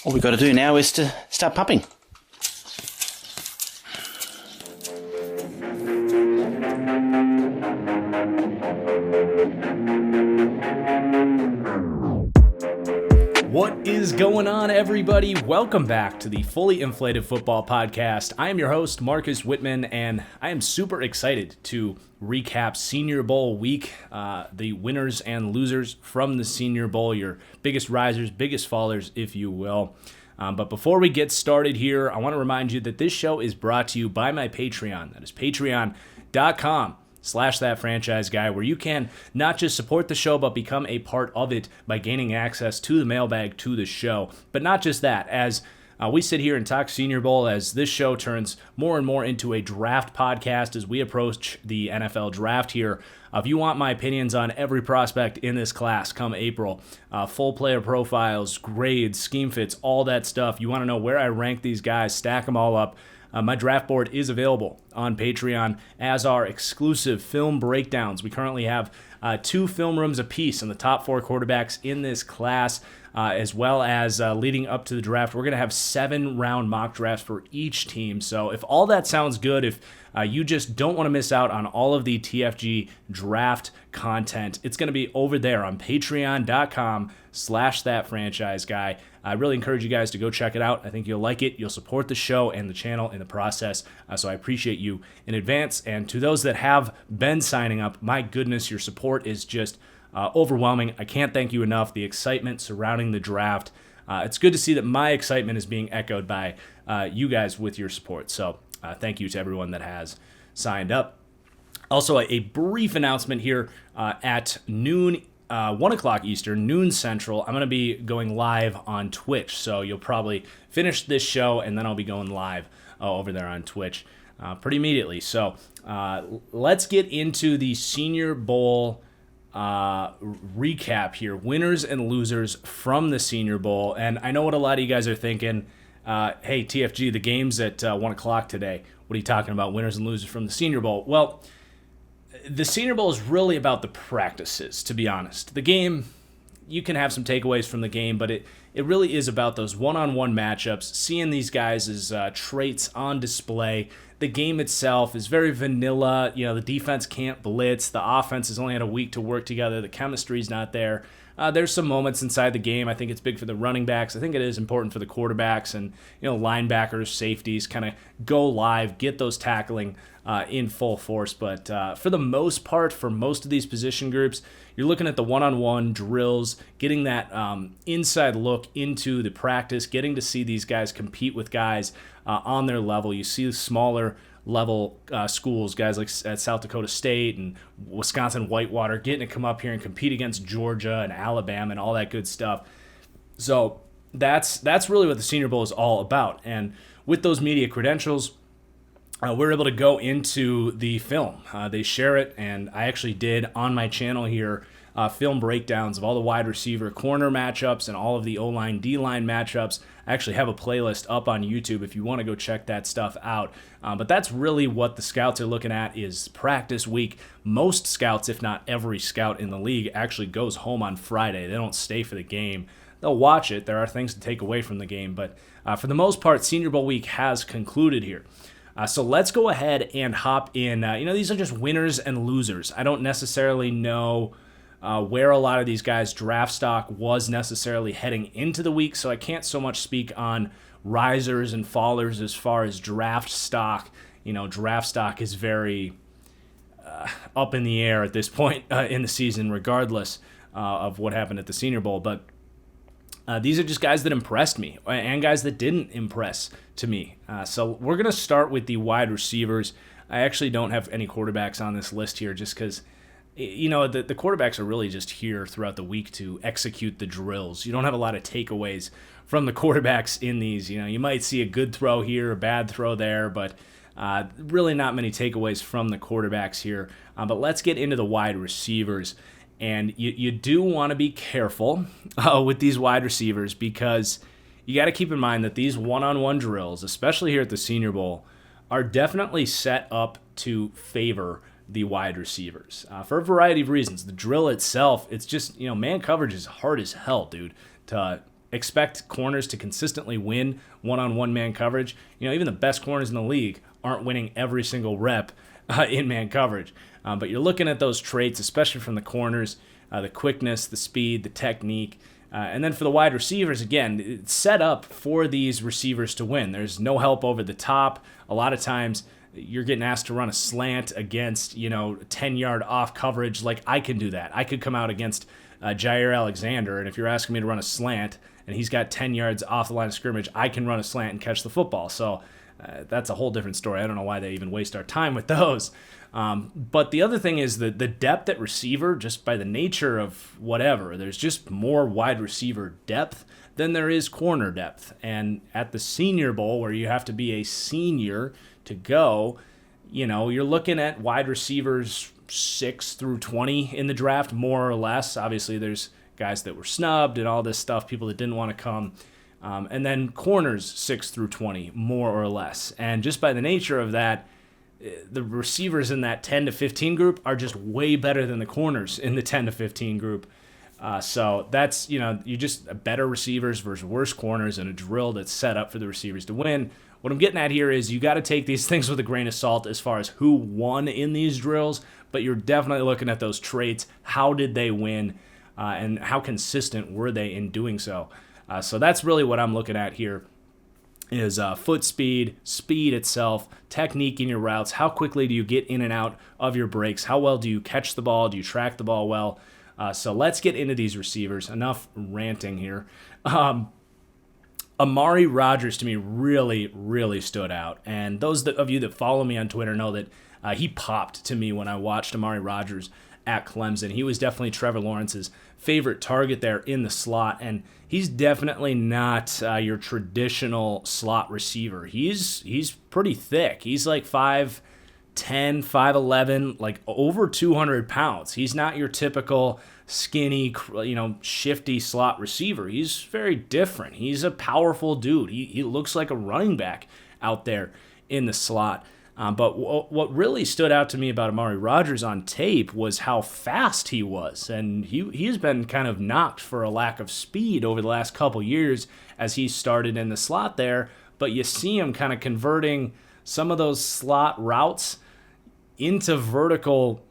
All we've got to do now is to start pumping. What is going on, everybody? Welcome back to the Fully Inflated Football Podcast. I am your host, Marcus Whitman, and I am super excited to recap Senior Bowl week, the winners and losers from the Senior Bowl, your biggest risers, biggest fallers, if you will. But before we get started here, I want to remind you that this show is brought to you by my Patreon. That is patreon.com/ThatFranchiseGuy, where you can not just support the show, but become a part of it by gaining access to the mailbag to the show. But not just that, as we sit here and talk Senior Bowl, as this show turns more and more into a draft podcast as we approach the NFL draft here. If you want my opinions on every prospect in this class come April, full player profiles, grades, scheme fits, all that stuff, you want to know where I rank these guys, stack them all up, my draft board is available on Patreon, as are exclusive film breakdowns. We currently have 2 film rooms apiece on the top 4 quarterbacks in this class, as well as leading up to the draft. We're going to have 7-round mock drafts for each team. So if all that sounds good, if you just don't want to miss out on all of the TFG draft content, it's going to be over there on patreon.com/ThatFranchiseGuy. I really encourage you guys to go check it out. I think you'll like it. You'll support the show and the channel in the process. So I appreciate you in advance. And to those that have been signing up, my goodness, your support is just overwhelming. I can't thank you enough. The excitement surrounding the draft. It's good to see that my excitement is being echoed by you guys with your support. So thank you to everyone that has signed up. Also, a brief announcement here at noon, 1 o'clock Eastern, noon Central. I'm going to be going live on Twitch. So you'll probably finish this show and then I'll be going live over there on Twitch pretty immediately. So let's get into the Senior Bowl recap here. Winners and losers from the Senior Bowl. And I know what a lot of you guys are thinking. Hey, TFG, the game's at 1 o'clock today. What are you talking about? Winners and losers from the Senior Bowl. Well, the Senior Bowl is really about the practices, to be honest. The game, you can have some takeaways from the game, but it really is about those one-on-one matchups, seeing these guys' traits on display. The game itself is very vanilla. You know, the defense can't blitz. The offense has only had a week to work together. The chemistry's not there. There's some moments inside the game. I think it's big for the running backs. I think it is important for the quarterbacks and, linebackers, safeties, kind of go live, get those tackling in full force. But for the most part, for most of these position groups, you're looking at the one-on-one drills, getting that inside look into the practice, getting to see these guys compete with guys on their level. You see the smaller level schools, guys like at South Dakota State and Wisconsin Whitewater, getting to come up here and compete against Georgia and Alabama and all that good stuff. So that's really what the Senior Bowl is all about. And with those media credentials, we're able to go into the film. They share it, and I actually did on my channel here film breakdowns of all the wide receiver corner matchups and all of the O-line, D-line matchups. I actually have a playlist up on YouTube if you want to go check that stuff out. But that's really what the scouts are looking at is practice week. Most scouts, if not every scout in the league, actually goes home on Friday. They don't stay for the game. They'll watch it. There are things to take away from the game. But for the most part, Senior Bowl week has concluded here. So let's go ahead and hop in. These are just winners and losers. I don't necessarily know where a lot of these guys' draft stock was necessarily heading into the week, so I can't so much speak on risers and fallers as far as draft stock. Draft stock is very up in the air at this point in the season, regardless of what happened at the Senior Bowl. But these are just guys that impressed me and guys that didn't impress to me. So we're going to start with the wide receivers. I actually don't have any quarterbacks on this list here just because, the quarterbacks are really just here throughout the week to execute the drills. You don't have a lot of takeaways from the quarterbacks in these. You might see a good throw here, a bad throw there, but really not many takeaways from the quarterbacks here. But let's get into the wide receivers. And you do want to be careful with these wide receivers because you got to keep in mind that these one-on-one drills, especially here at the Senior Bowl, are definitely set up to favor the wide receivers for a variety of reasons. The drill itself, it's just, man coverage is hard as hell, dude, to expect corners to consistently win one-on-one man coverage. Even the best corners in the league aren't winning every single rep in man coverage. But you're looking at those traits, especially from the corners, the quickness, the speed, the technique. And then for the wide receivers, again, it's set up for these receivers to win. There's no help over the top. A lot of times you're getting asked to run a slant against, 10-yard off coverage. Like, I can do that. I could come out against Jair Alexander, and if you're asking me to run a slant and he's got 10 yards off the line of scrimmage, I can run a slant and catch the football. So that's a whole different story. I don't know why they even waste our time with those. But the other thing is the depth at receiver, just by the nature of whatever, there's just more wide receiver depth than there is corner depth. And at the Senior Bowl, where you have to be a senior to go, you're looking at wide receivers 6 through 20 in the draft, more or less. Obviously, there's guys that were snubbed and all this stuff, people that didn't want to come. And then corners 6 through 20, more or less. And just by the nature of that, the receivers in that 10 to 15 group are just way better than the corners in the 10 to 15 group. So that's, you just better receivers versus worse corners in a drill that's set up for the receivers to win. What I'm getting at here is you got to take these things with a grain of salt as far as who won in these drills, but you're definitely looking at those traits. How did they win, and how consistent were they in doing so? So that's really what I'm looking at here is foot speed, speed itself, technique in your routes. How quickly do you get in and out of your breaks? How well do you catch the ball? Do you track the ball well? So let's get into these receivers. Enough ranting here. Amari Rodgers to me really, really stood out. And those of you that follow me on Twitter know that he popped to me when I watched Amari Rodgers at Clemson. He was definitely Trevor Lawrence's favorite target there in the slot, and he's definitely not your traditional slot receiver. He's pretty thick. He's like 5'10", 5'11", like over 200 pounds. He's not your typical skinny, shifty slot receiver. He's very different. He's a powerful dude. He looks like a running back out there in the slot. But what really stood out to me about Amari Rodgers on tape was how fast he was. And he's been kind of knocked for a lack of speed over the last couple years as he started in the slot there. But you see him kind of converting some of those slot routes into vertical,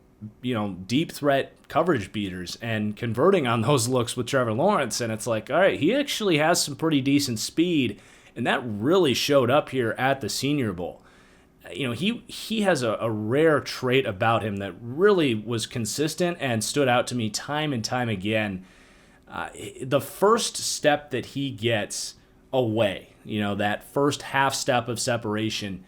deep threat coverage beaters and converting on those looks with Trevor Lawrence. And it's like, all right, he actually has some pretty decent speed. And that really showed up here at the Senior Bowl. He has a rare trait about him that really was consistent and stood out to me time and time again. The first step that he gets away, that first half step of separation,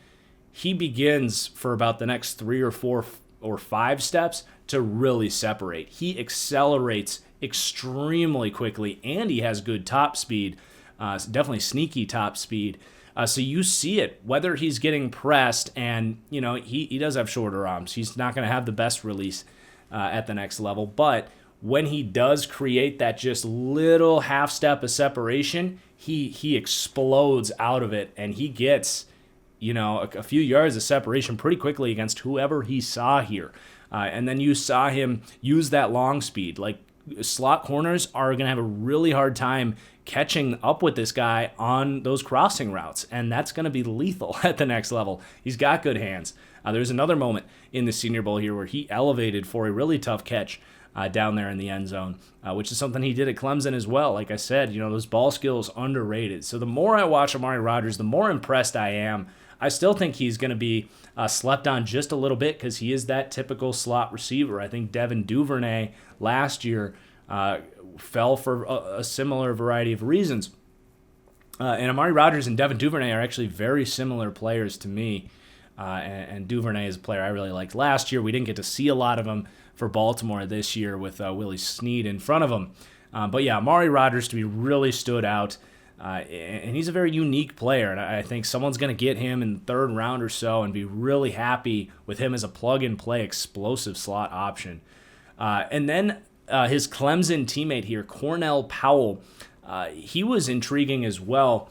he begins for about the next 3 or 4 or 5 steps to really separate. He accelerates extremely quickly, and he has good top speed, definitely sneaky top speed. So you see it, whether he's getting pressed, and he does have shorter arms. He's not going to have the best release at the next level, but when he does create that just little half step of separation, he explodes out of it, and he gets a few yards of separation pretty quickly against whoever he saw here. And then you saw him use that long speed. Like, slot corners are going to have a really hard time catching up with this guy on those crossing routes, and that's going to be lethal at the next level. He's got good hands. There's another moment in the Senior Bowl here where he elevated for a really tough catch down there in the end zone, which is something he did at Clemson as well. Like I said, those ball skills underrated. So the more I watch Amari Rodgers, the more impressed I am. I still think he's going to be slept on just a little bit because he is that typical slot receiver. I think Devin Duvernay last year fell for a similar variety of reasons. And Amari Rodgers and Devin Duvernay are actually very similar players to me. And Duvernay is a player I really liked last year. We didn't get to see a lot of him for Baltimore this year with Willie Snead in front of him. But yeah, Amari Rodgers to me really stood out. And he's a very unique player. And I think someone's going to get him in the 3rd round or so and be really happy with him as a plug-and-play explosive slot option. And then his Clemson teammate here, Cornell Powell, he was intriguing as well.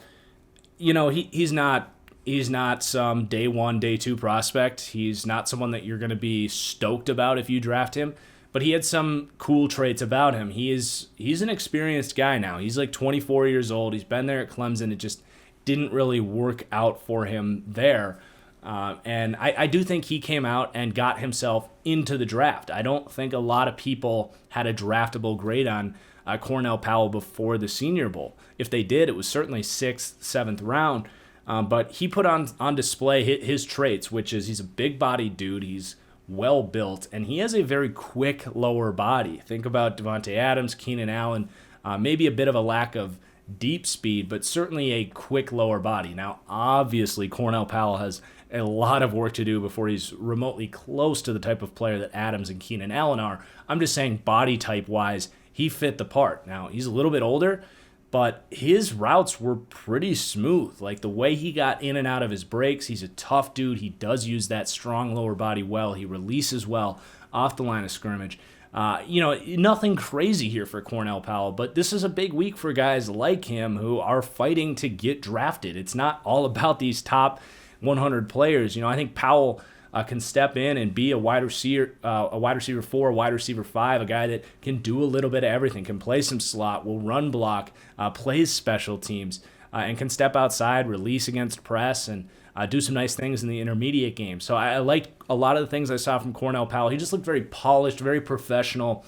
He's not some day 1, day 2 prospect. He's not someone that you're going to be stoked about if you draft him. but he had some cool traits about him. He's an experienced guy now. He's like 24 years old. He's been there at Clemson. It just didn't really work out for him there. And I do think he came out and got himself into the draft. I don't think a lot of people had a draftable grade on Cornell Powell before the Senior Bowl. If they did, it was certainly 6th, 7th round. But he put on display his traits, which is he's a big-bodied dude. He's well-built, and he has a very quick lower body. Think about Devontae Adams, Keenan Allen, maybe a bit of a lack of deep speed, but certainly a quick lower body. Now, obviously, Cornell Powell has a lot of work to do before he's remotely close to the type of player that Adams and Keenan Allen are. I'm just saying body type-wise, he fit the part. Now, he's a little bit older, but his routes were pretty smooth. Like the way he got in and out of his breaks, he's a tough dude. He does use that strong lower body well. He releases well off the line of scrimmage. Nothing crazy here for Cornell Powell, but this is a big week for guys like him who are fighting to get drafted. It's not all about these top 100 players. I think Powell can step in and be a wide receiver 4, a wide receiver 5, a guy that can do a little bit of everything, can play some slot, will run block, plays special teams, and can step outside, release against press, and do some nice things in the intermediate game. So I liked a lot of the things I saw from Cornell Powell. He just looked very polished, very professional.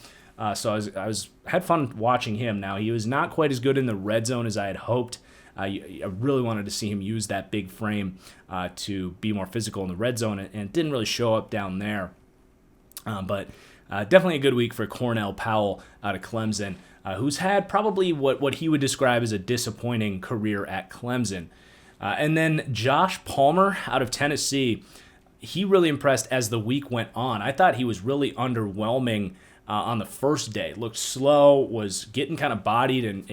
So I had fun watching him. Now, he was not quite as good in the red zone as I had hoped. I really wanted to see him use that big frame to be more physical in the red zone, and it didn't really show up down there. But definitely a good week for Cornell Powell out of Clemson, who's had probably what he would describe as a disappointing career at Clemson. And then Josh Palmer out of Tennessee, he really impressed as the week went on. I thought he was really underwhelming on the first day. Looked slow, was getting kind of bodied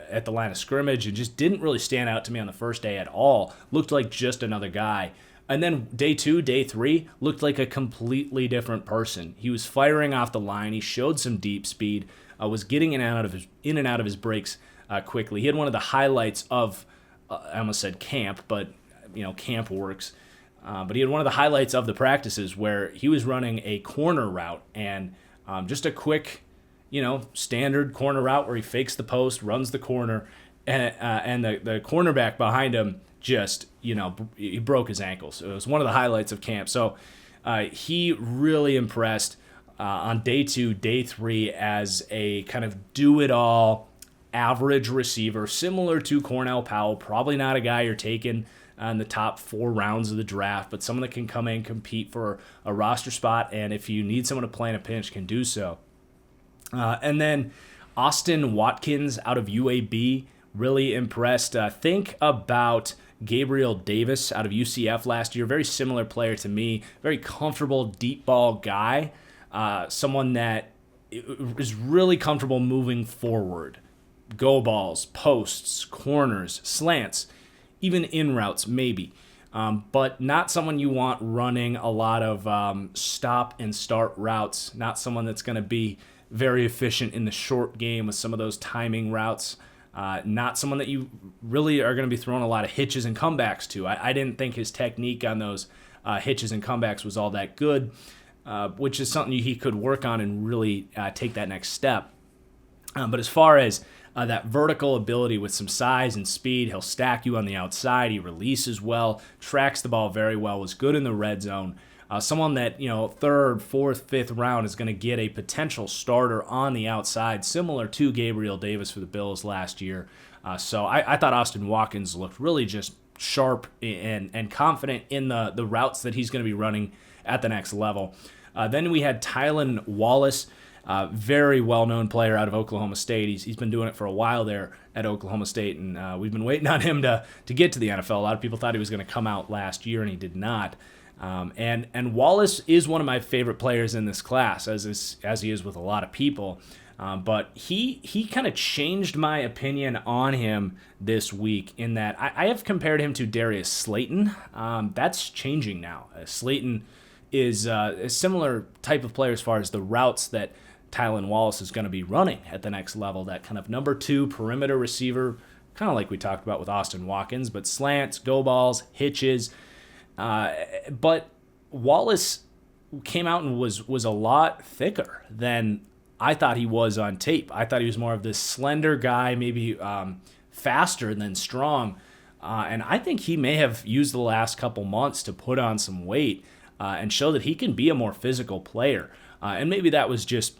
at the line of scrimmage, and just didn't really stand out to me on the first day at all. Looked like just another guy. And then day 2, day 3, looked like a completely different person. He was firing off the line. He showed some deep speed, was getting in and out of his breaks quickly. He had one of the highlights of, I almost said camp, but camp works. But he had one of the highlights of the practices where he was running a corner route, and just a quick, standard corner route where he fakes the post, runs the corner, and the cornerback behind him just, he broke his ankle. So it was one of the highlights of camp. So he really impressed on day 2, day 3 as a kind of do-it-all average receiver, similar to Cornell Powell. Probably not a guy you're taking in the top 4 rounds of the draft, but someone that can come in, compete for a roster spot, and if you need someone to play in a pinch, can do so. And then Austin Watkins out of UAB, really impressed. Think about Gabriel Davis out of UCF last year. Very similar player to me. Very comfortable deep ball guy. Someone that is really comfortable moving forward. Go balls, posts, corners, slants, even in routes maybe. But not someone you want running a lot of stop and start routes. Not someone that's going to be very efficient in the short game with some of those timing routes. Not someone that you really are going to be throwing a lot of hitches and comebacks to. I didn't think his technique on those hitches and comebacks was all that good, which is something he could work on and really take that next step. But as far as that vertical ability with some size and speed, he'll stack you on the outside. He releases well, tracks the ball very well, was good in the red zone. Someone that, 3rd, 4th, 5th round is going to get a potential starter on the outside, similar to Gabriel Davis for the Bills last year. So I thought Austin Watkins looked really just sharp and confident in the routes that he's going to be running at the next level. Then we had Tylan Wallace, very well-known player out of Oklahoma State. He's been doing it for a while there at Oklahoma State, and we've been waiting on him to get to the NFL. A lot of people thought he was going to come out last year, and he did not. And Wallace is one of my favorite players in this class, as he is with a lot of people. But he kind of changed my opinion on him this week in that I have compared him to Darius Slayton. That's changing now. Slayton is a similar type of player as far as the routes that Tylan Wallace is going to be running at the next level, that kind of number 2 perimeter receiver, kind of like we talked about with Austin Watkins, but slants, go balls, hitches. But Wallace came out and was a lot thicker than I thought he was on tape. I thought he was more of this slender guy, maybe faster than strong. And I think he may have used the last couple months to put on some weight and show that he can be a more physical player. And maybe that was just,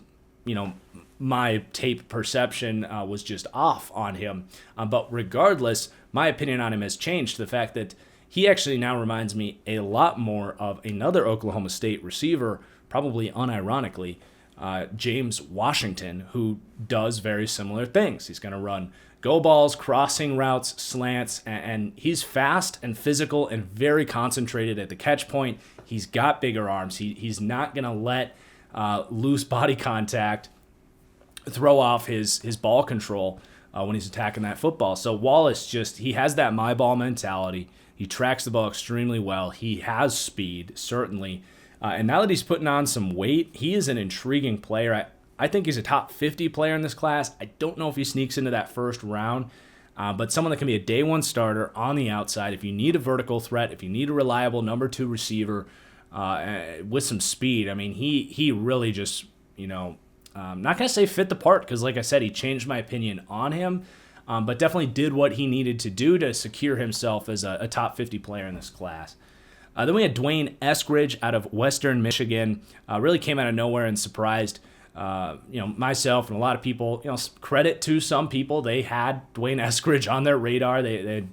my tape perception was just off on him. But regardless, my opinion on him has changed to the fact that he actually now reminds me a lot more of another Oklahoma State receiver, probably unironically, James Washington, who does very similar things. He's going to run go balls, crossing routes, slants, and he's fast and physical and very concentrated at the catch point. He's got bigger arms. He's not going to let loose body contact throw off his ball control when he's attacking that football. So Wallace he has that my ball mentality. He tracks the ball extremely well. He has speed, certainly. And now that he's putting on some weight, he is an intriguing player. I think he's a top 50 player in this class. I don't know if he sneaks into that first round, but someone that can be a day one starter on the outside. If you need a vertical threat, if you need a reliable number 2 receiver with some speed, I mean, he really just, not going to say fit the part because, like I said, he changed my opinion on him. But definitely did what he needed to do to secure himself as a top 50 player in this class. Then we had Dwayne Eskridge out of Western Michigan. Really came out of nowhere and surprised myself and a lot of people. Credit to some people, they had Dwayne Eskridge on their radar. They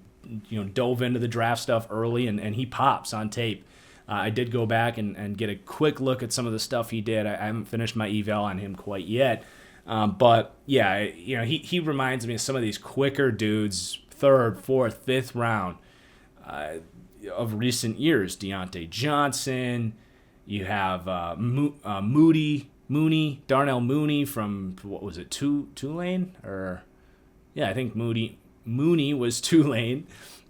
dove into the draft stuff early, and he pops on tape. I did go back and get a quick look at some of the stuff he did. I haven't finished my eval on him quite yet. But yeah, he reminds me of some of these quicker dudes, 3rd, 4th, 5th round of recent years. Deontay Johnson, you have Darnell Mooney from, what was it, Tulane? I think Mooney was Tulane.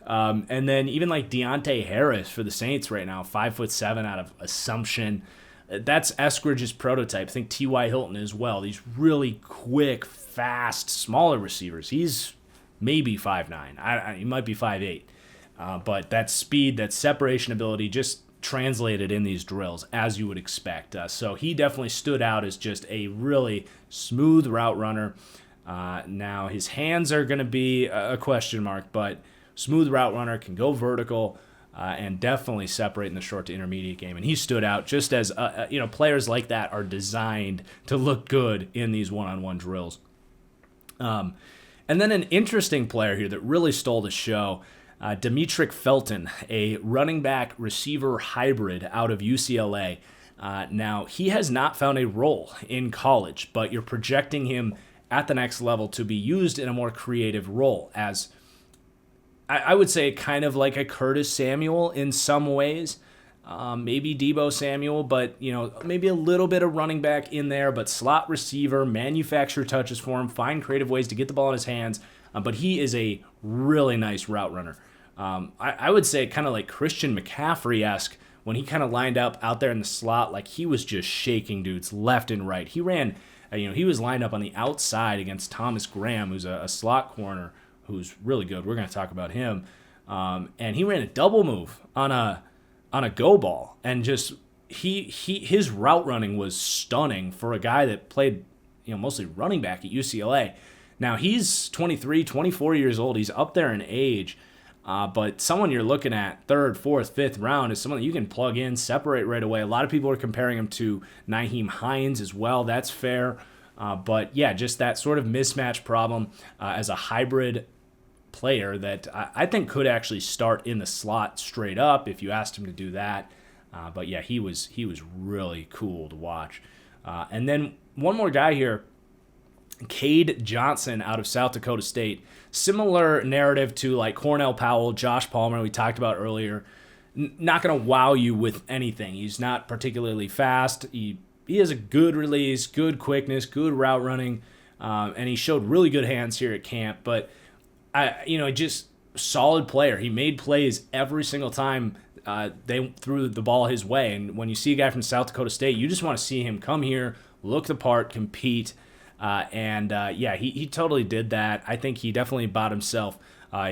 And then even like Deontay Harris for the Saints right now, 5'7" out of Assumption. That's Eskridge's prototype. I think T.Y. Hilton as well. These really quick, fast, smaller receivers. He's maybe 5'9". He might be 5'8". But that speed, that separation ability just translated in these drills as you would expect. So he definitely stood out as just a really smooth route runner. Now his hands are going to be a question mark, but smooth route runner, can go vertical. And definitely separate in the short to intermediate game. And he stood out just as, players like that are designed to look good in these one-on-one drills. And then an interesting player here that really stole the show, Demetric Felton, a running back receiver hybrid out of UCLA. Now, he has not found a role in college, but you're projecting him at the next level to be used in a more creative role as I would say kind of like a Curtis Samuel in some ways, maybe Deebo Samuel, but maybe a little bit of running back in there, but slot receiver, manufacture touches for him, find creative ways to get the ball in his hands, but he is a really nice route runner. I would say kind of like Christian McCaffrey-esque when he kind of lined up out there in the slot, like he was just shaking dudes left and right. He ran, he was lined up on the outside against Thomas Graham, who's a slot corner, who's really good. We're going to talk about him. And he ran a double move on a go ball. And just his route running was stunning for a guy that played mostly running back at UCLA. Now he's 23, 24 years old. He's up there in age. But someone you're looking at 3rd, 4th, 5th round is someone that you can plug in, separate right away. A lot of people are comparing him to Nyheim Hines as well. That's fair. But yeah, just that sort of mismatch problem as a hybrid player that I think could actually start in the slot straight up if you asked him to do that. But yeah, he was really cool to watch. And then one more guy here, Cade Johnson out of South Dakota State. Similar narrative to like Cornell Powell, Josh Palmer we talked about earlier. Not going to wow you with anything. He's not particularly fast. He has a good release, good quickness, good route running, and he showed really good hands here at camp. But just solid player. He made plays every single time they threw the ball his way. And when you see a guy from South Dakota State, you just want to see him come here, look the part, compete. He totally did that. I think he definitely bought himself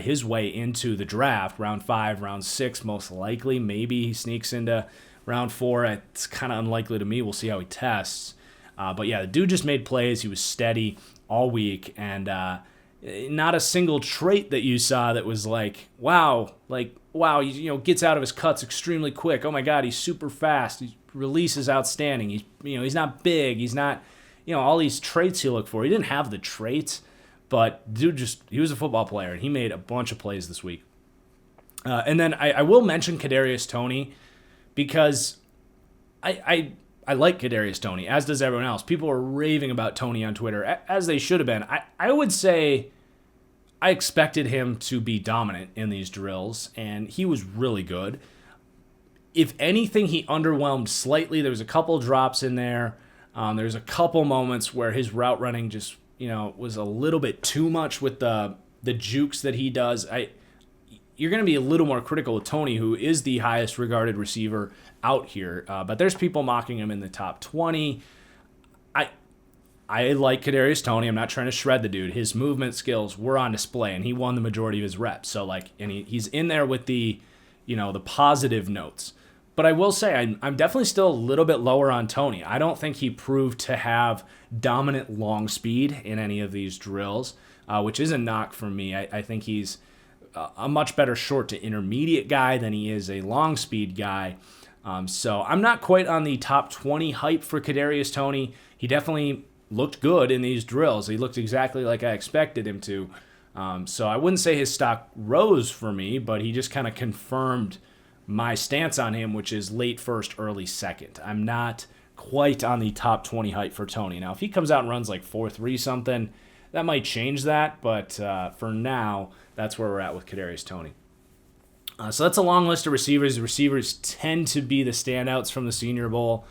his way into the draft, round 5, round 6, most likely. Maybe he sneaks into round 4, it's kind of unlikely to me. We'll see how he tests. But yeah, the dude just made plays. He was steady all week, and not a single trait that you saw that was like, wow, he gets out of his cuts extremely quick. Oh my God, he's super fast. His release is outstanding. He's not big. He's not, all these traits you look for. He didn't have the traits, but dude he was a football player, and he made a bunch of plays this week. And then I will mention Kadarius Toney because I like Kadarius Toney, as does everyone else. People are raving about Toney on Twitter, as they should have been. I would say I expected him to be dominant in these drills, and he was really good. If anything, he underwhelmed slightly. There was a couple drops in there. There's a couple moments where his route running just, was a little bit too much with the jukes that he does. You're going to be a little more critical with Toney, who is the highest regarded receiver out here. But there's people mocking him in the top 20. I like Kadarius Toney. I'm not trying to shred the dude. His movement skills were on display, and he won the majority of his reps. So he's in there with the positive notes. But I will say I'm definitely still a little bit lower on Toney. I don't think he proved to have dominant long speed in any of these drills, which is a knock for me. I think he's a much better short to intermediate guy than he is a long speed guy. So I'm not quite on the top 20 hype for Kadarius Toney. He definitely looked good in these drills. He looked exactly like I expected him to. So I wouldn't say his stock rose for me, but he just kind of confirmed my stance on him, which is late first, early second. I'm not quite on the top 20 hype for Toney. Now, if he comes out and runs like 4.3 something, that might change that. But for now, that's where we're at with Kadarius Toney. So that's a long list of receivers. The receivers tend to be the standouts from the Senior Bowl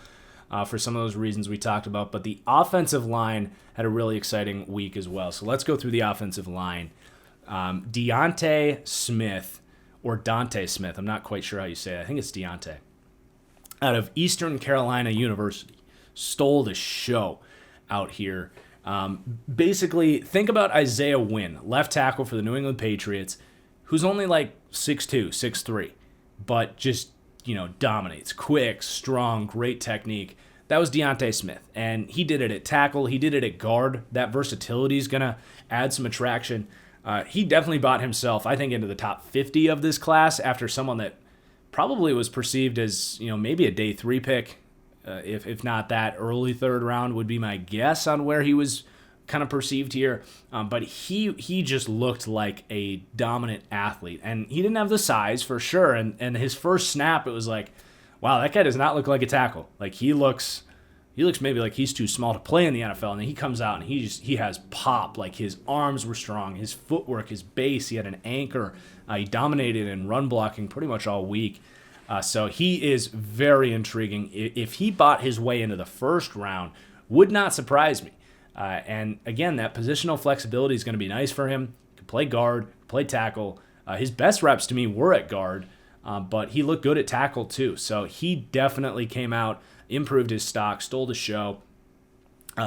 for some of those reasons we talked about. But the offensive line had a really exciting week as well. So let's go through the offensive line. Dante Smith, I'm not quite sure how you say it. I think it's Deontay, out of Eastern Carolina University, stole the show out here. Basically, think about Isaiah Wynn, left tackle for the New England Patriots, who's only like 6'2", 6'3", but just, dominates. Quick, strong, great technique. That was Dante Smith, and he did it at tackle. He did it at guard. That versatility is going to add some attraction. He definitely bought himself, I think, into the top 50 of this class after someone that probably was perceived as, maybe a day 3 pick, if not that, early third round would be my guess on where he was kind of perceived here. But he just looked like a dominant athlete, and he didn't have the size for sure. And his first snap, it was like, wow, that guy does not look like a tackle. Like he looks maybe like he's too small to play in the NFL. And then he comes out and he has pop. Like his arms were strong, his footwork, his base. He had an anchor. He dominated in run blocking pretty much all week. So he is very intriguing. If he bought his way into the first round, would not surprise me. And again, that positional flexibility is going to be nice for him. He can play guard, play tackle. His best reps to me were at guard, but he looked good at tackle too. So he definitely came out, improved his stock, stole the show.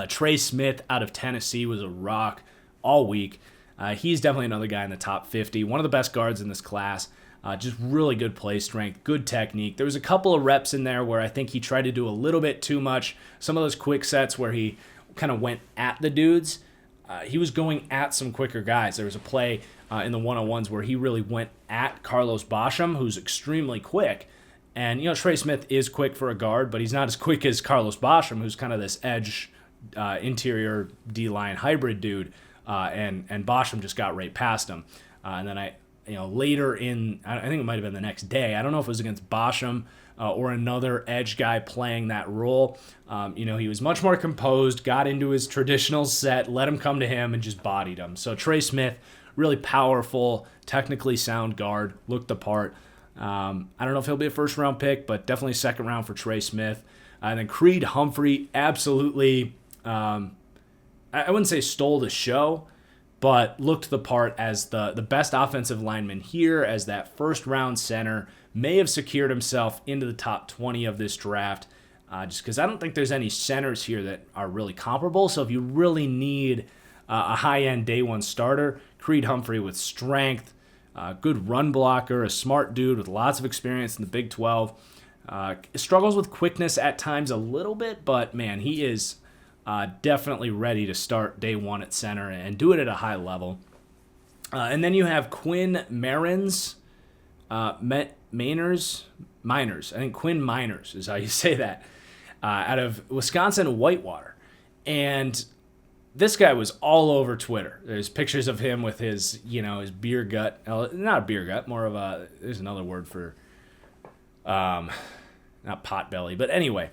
Trey Smith out of Tennessee was a rock all week. He's definitely another guy in the top 50. One of the best guards in this class. Just really good play strength, good technique. There was a couple of reps in there where I think he tried to do a little bit too much. Some of those quick sets where he kind of went at the dudes. He was going at some quicker guys. There was a play in the one-on-ones where he really went at Carlos Basham, who's extremely quick. And, Trey Smith is quick for a guard, but he's not as quick as Carlos Basham, who's kind of this edge interior D-line hybrid dude. And Basham just got right past him. And then later in, I think it might have been the next day, I don't know if it was against Basham or another edge guy playing that role. He was much more composed, got into his traditional set, let him come to him, and just bodied him. So Trey Smith, really powerful, technically sound guard, looked the part. I don't know if he'll be a first-round pick, but definitely second round for Trey Smith. And then Creed Humphrey absolutely, I wouldn't say stole the show, but looked the part as the best offensive lineman here, as that first-round center, may have secured himself into the top 20 of this draft, just because I don't think there's any centers here that are really comparable. So if you really need a high-end day one starter, Creed Humphrey with strength, good run blocker, a smart dude with lots of experience in the Big 12. Struggles with quickness at times a little bit, but man, he is definitely ready to start day one at center and do it at a high level. And then you have Quinn Miners. Miners. I think Quinn Miners is how you say that. Out of Wisconsin Whitewater. And this guy was all over Twitter. There's pictures of him with his, his beer gut. Not a beer gut, more of a, there's another word for, not pot belly. But anyway,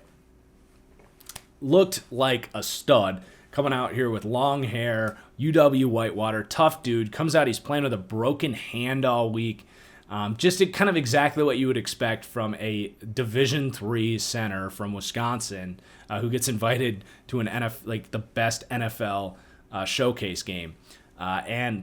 looked like a stud coming out here with long hair, UW Whitewater, tough dude. Comes out, he's playing with a broken hand all week. Just kind of exactly what you would expect from a Division III center from Wisconsin who gets invited to an the best NFL showcase game. I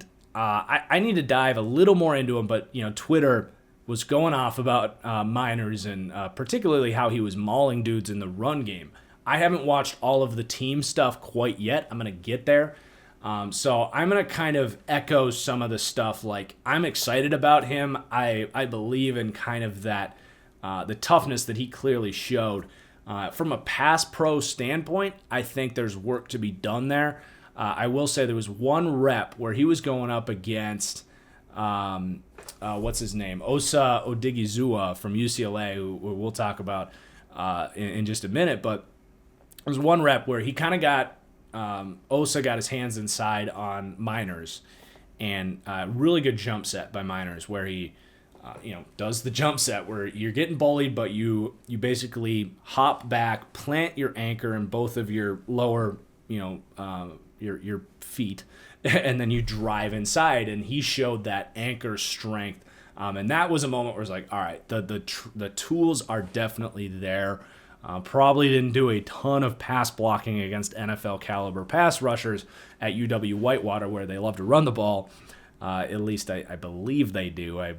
need to dive a little more into him, but Twitter was going off about Miners and particularly how he was mauling dudes in the run game. I haven't watched all of the team stuff quite yet. I'm going to get there. So I'm going to kind of echo some of the stuff. Like, I'm excited about him. I believe in kind of that, the toughness that he clearly showed. From a pass pro standpoint, I think there's work to be done there. I will say there was one rep where he was going up against, what's his name? Osa Odigizua from UCLA, who we'll talk about in just a minute. But there was one rep where he kind of got, Osa got his hands inside on Miners, and really good jump set by Miners where he, does the jump set where you're getting bullied, but you basically hop back, plant your anchor in both of your lower, your feet, and then you drive inside, and he showed that anchor strength. And that was a moment where it's like, all right, the tools are definitely there. Probably didn't do a ton of pass blocking against NFL caliber pass rushers at UW Whitewater, where they love to run the ball. At least I believe they do. I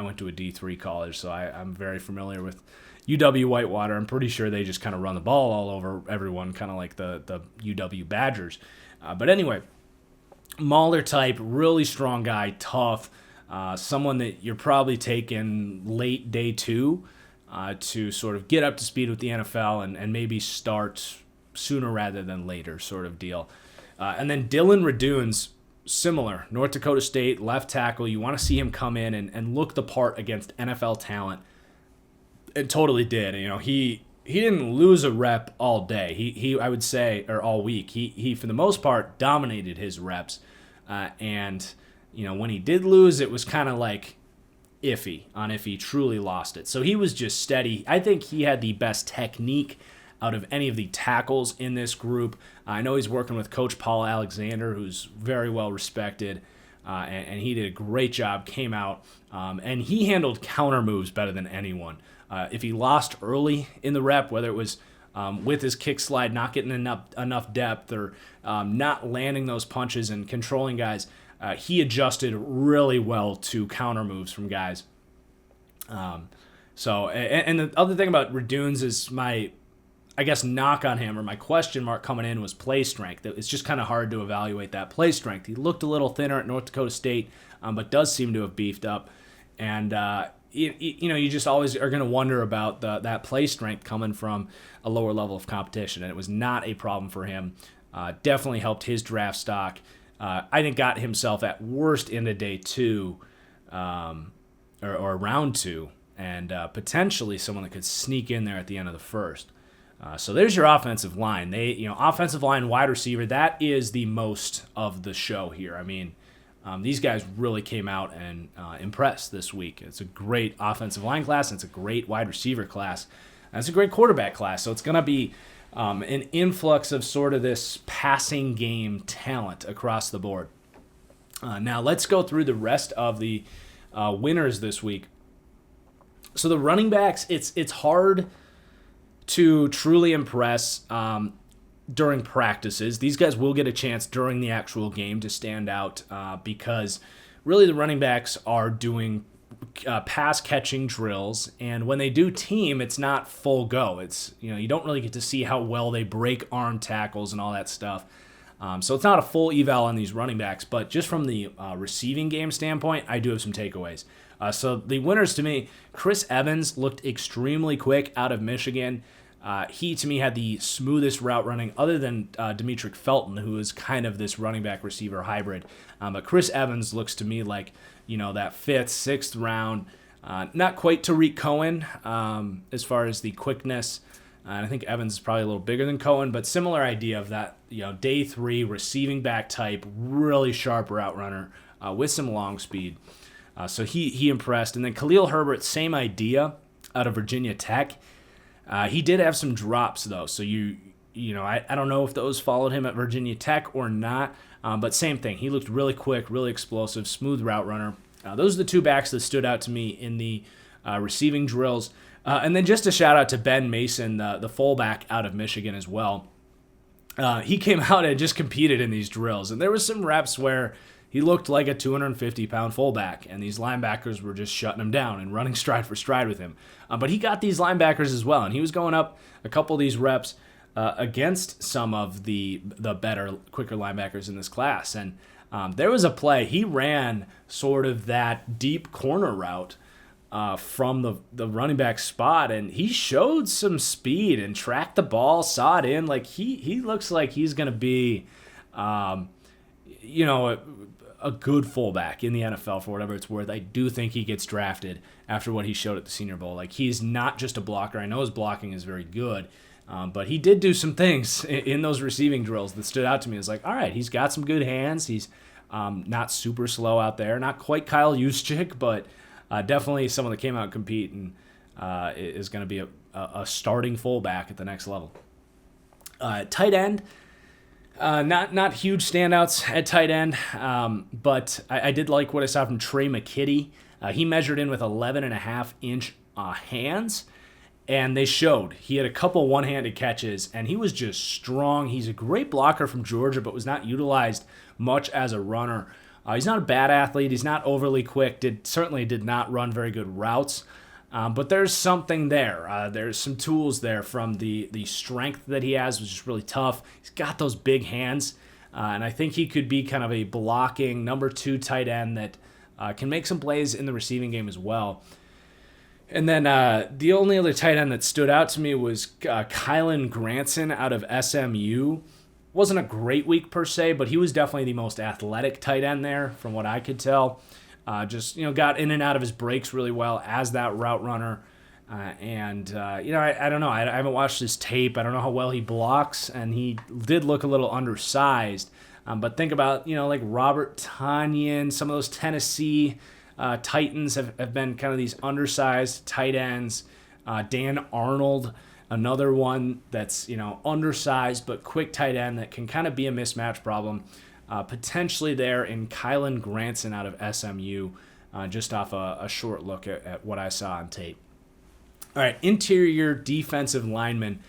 went to a D3 college, so I'm very familiar with UW Whitewater. I'm pretty sure they just kind of run the ball all over everyone, kind of like the UW Badgers. But anyway, Mauler type, really strong guy, tough, someone that you're probably taking late day two. To sort of get up to speed with the NFL and maybe start sooner rather than later sort of deal. And then Dylan Radunes, similar. North Dakota State, left tackle. You want to see him come in and look the part against NFL talent. It totally did. He didn't lose a rep all day. He I would say, or all week. He for the most part, dominated his reps. And when he did lose, it was kind of like, iffy on if he truly lost it. So he was just steady. I think he had the best technique out of any of the tackles in this group. I know he's working with Coach Paul Alexander, who's very well respected, and he did a great job, came out, and he handled counter moves better than anyone. If he lost early in the rep, whether it was with his kick slide, not getting enough depth, or not landing those punches and controlling guys, he adjusted really well to counter moves from guys. And the other thing about Radunes is my knock on him, or my question mark coming in, was play strength. It's just kind of hard to evaluate that play strength. He looked a little thinner at North Dakota State, but does seem to have beefed up. And, you just always are going to wonder about that play strength coming from a lower level of competition. And it was not a problem for him. Definitely helped his draft stock. I think got himself at worst into day two, or round two, and potentially someone that could sneak in there at the end of the first. So there's your offensive line. Offensive line, wide receiver, that is the most of the show here. I mean, these guys really came out and impressed this week. It's a great offensive line class, and it's a great wide receiver class, and it's a great quarterback class. So it's going to be an influx of sort of this passing game talent across the board. Now let's go through the rest of the winners this week. So the running backs, it's hard to truly impress during practices. These guys will get a chance during the actual game to stand out because really the running backs are doing pass catching drills, and when they do team, it's not full go. It's you don't really get to see how well they break arm tackles and all that stuff. So it's not a full eval on these running backs, but just from the receiving game standpoint, I do have some takeaways. So the winners to me, Chris Evans looked extremely quick out of Michigan. He, to me, had the smoothest route running other than Demetric Felton, who is kind of this running back receiver hybrid. But Chris Evans looks to me like, that 5th, 6th round. Not quite Tariq Cohen as far as the quickness. And I think Evans is probably a little bigger than Cohen, but similar idea of that, day 3 receiving back type, really sharp route runner with some long speed. So he impressed. And then Khalil Herbert, same idea out of Virginia Tech. He did have some drops though, so I don't know if those followed him at Virginia Tech or not, but same thing. He looked really quick, really explosive, smooth route runner. Those are the 2 backs that stood out to me in the receiving drills. And then just a shout out to Ben Mason, the fullback out of Michigan as well. He came out and just competed in these drills, and there was some reps where he looked like a 250-pound fullback, and these linebackers were just shutting him down and running stride for stride with him. But he got these linebackers as well, and he was going up a couple of these reps against some of the better, quicker linebackers in this class. And there was a play. He ran sort of that deep corner route from the running back spot, and he showed some speed and tracked the ball, saw it in. Like he looks like he's going to be, a good fullback in the NFL for whatever it's worth. I do think he gets drafted after what he showed at the Senior Bowl. Like, he's not just a blocker. I know his blocking is very good, but he did do some things in those receiving drills that stood out to me. It's like, all right, he's got some good hands. He's not super slow out there. Not quite Kyle Juszczyk, but definitely someone that came out and compete and is going to be a starting fullback at the next level. Tight end. Not huge standouts at tight end, but I did like what I saw from Trey McKitty. He measured in with 11.5-inch hands, and they showed. He had a couple one-handed catches, and he was just strong. He's a great blocker from Georgia, but was not utilized much as a runner. He's not a bad athlete. He's not overly quick. Certainly did not run very good routes. But there's something there. There's some tools there from the strength that he has, which is really tough. He's got those big hands, and I think he could be kind of a blocking number 2 tight end that can make some plays in the receiving game as well. And then the only other tight end that stood out to me was Kylan Granson out of SMU. Wasn't a great week per se, but he was definitely the most athletic tight end there from what I could tell. Got in and out of his breaks really well as that route runner. I don't know. I haven't watched his tape. I don't know how well he blocks, and he did look a little undersized. But think about, like Robert Tonyan, some of those Tennessee Titans have been kind of these undersized tight ends. Dan Arnold, another one that's, undersized but quick tight end that can kind of be a mismatch problem. Potentially there in Kylan Granson out of SMU, just off a short look at what I saw on tape. All right, interior defensive linemen.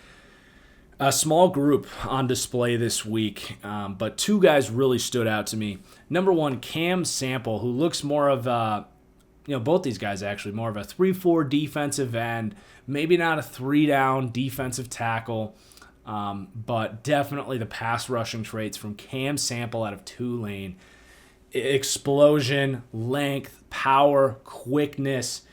A small group on display this week, but 2 guys really stood out to me. Number 1, Cam Sample, who looks more of both these guys actually, more of a 3-4 defensive end, maybe not a 3-down defensive tackle. But definitely the pass rushing traits from Cam Sample out of Tulane. Explosion, length, power, quickness.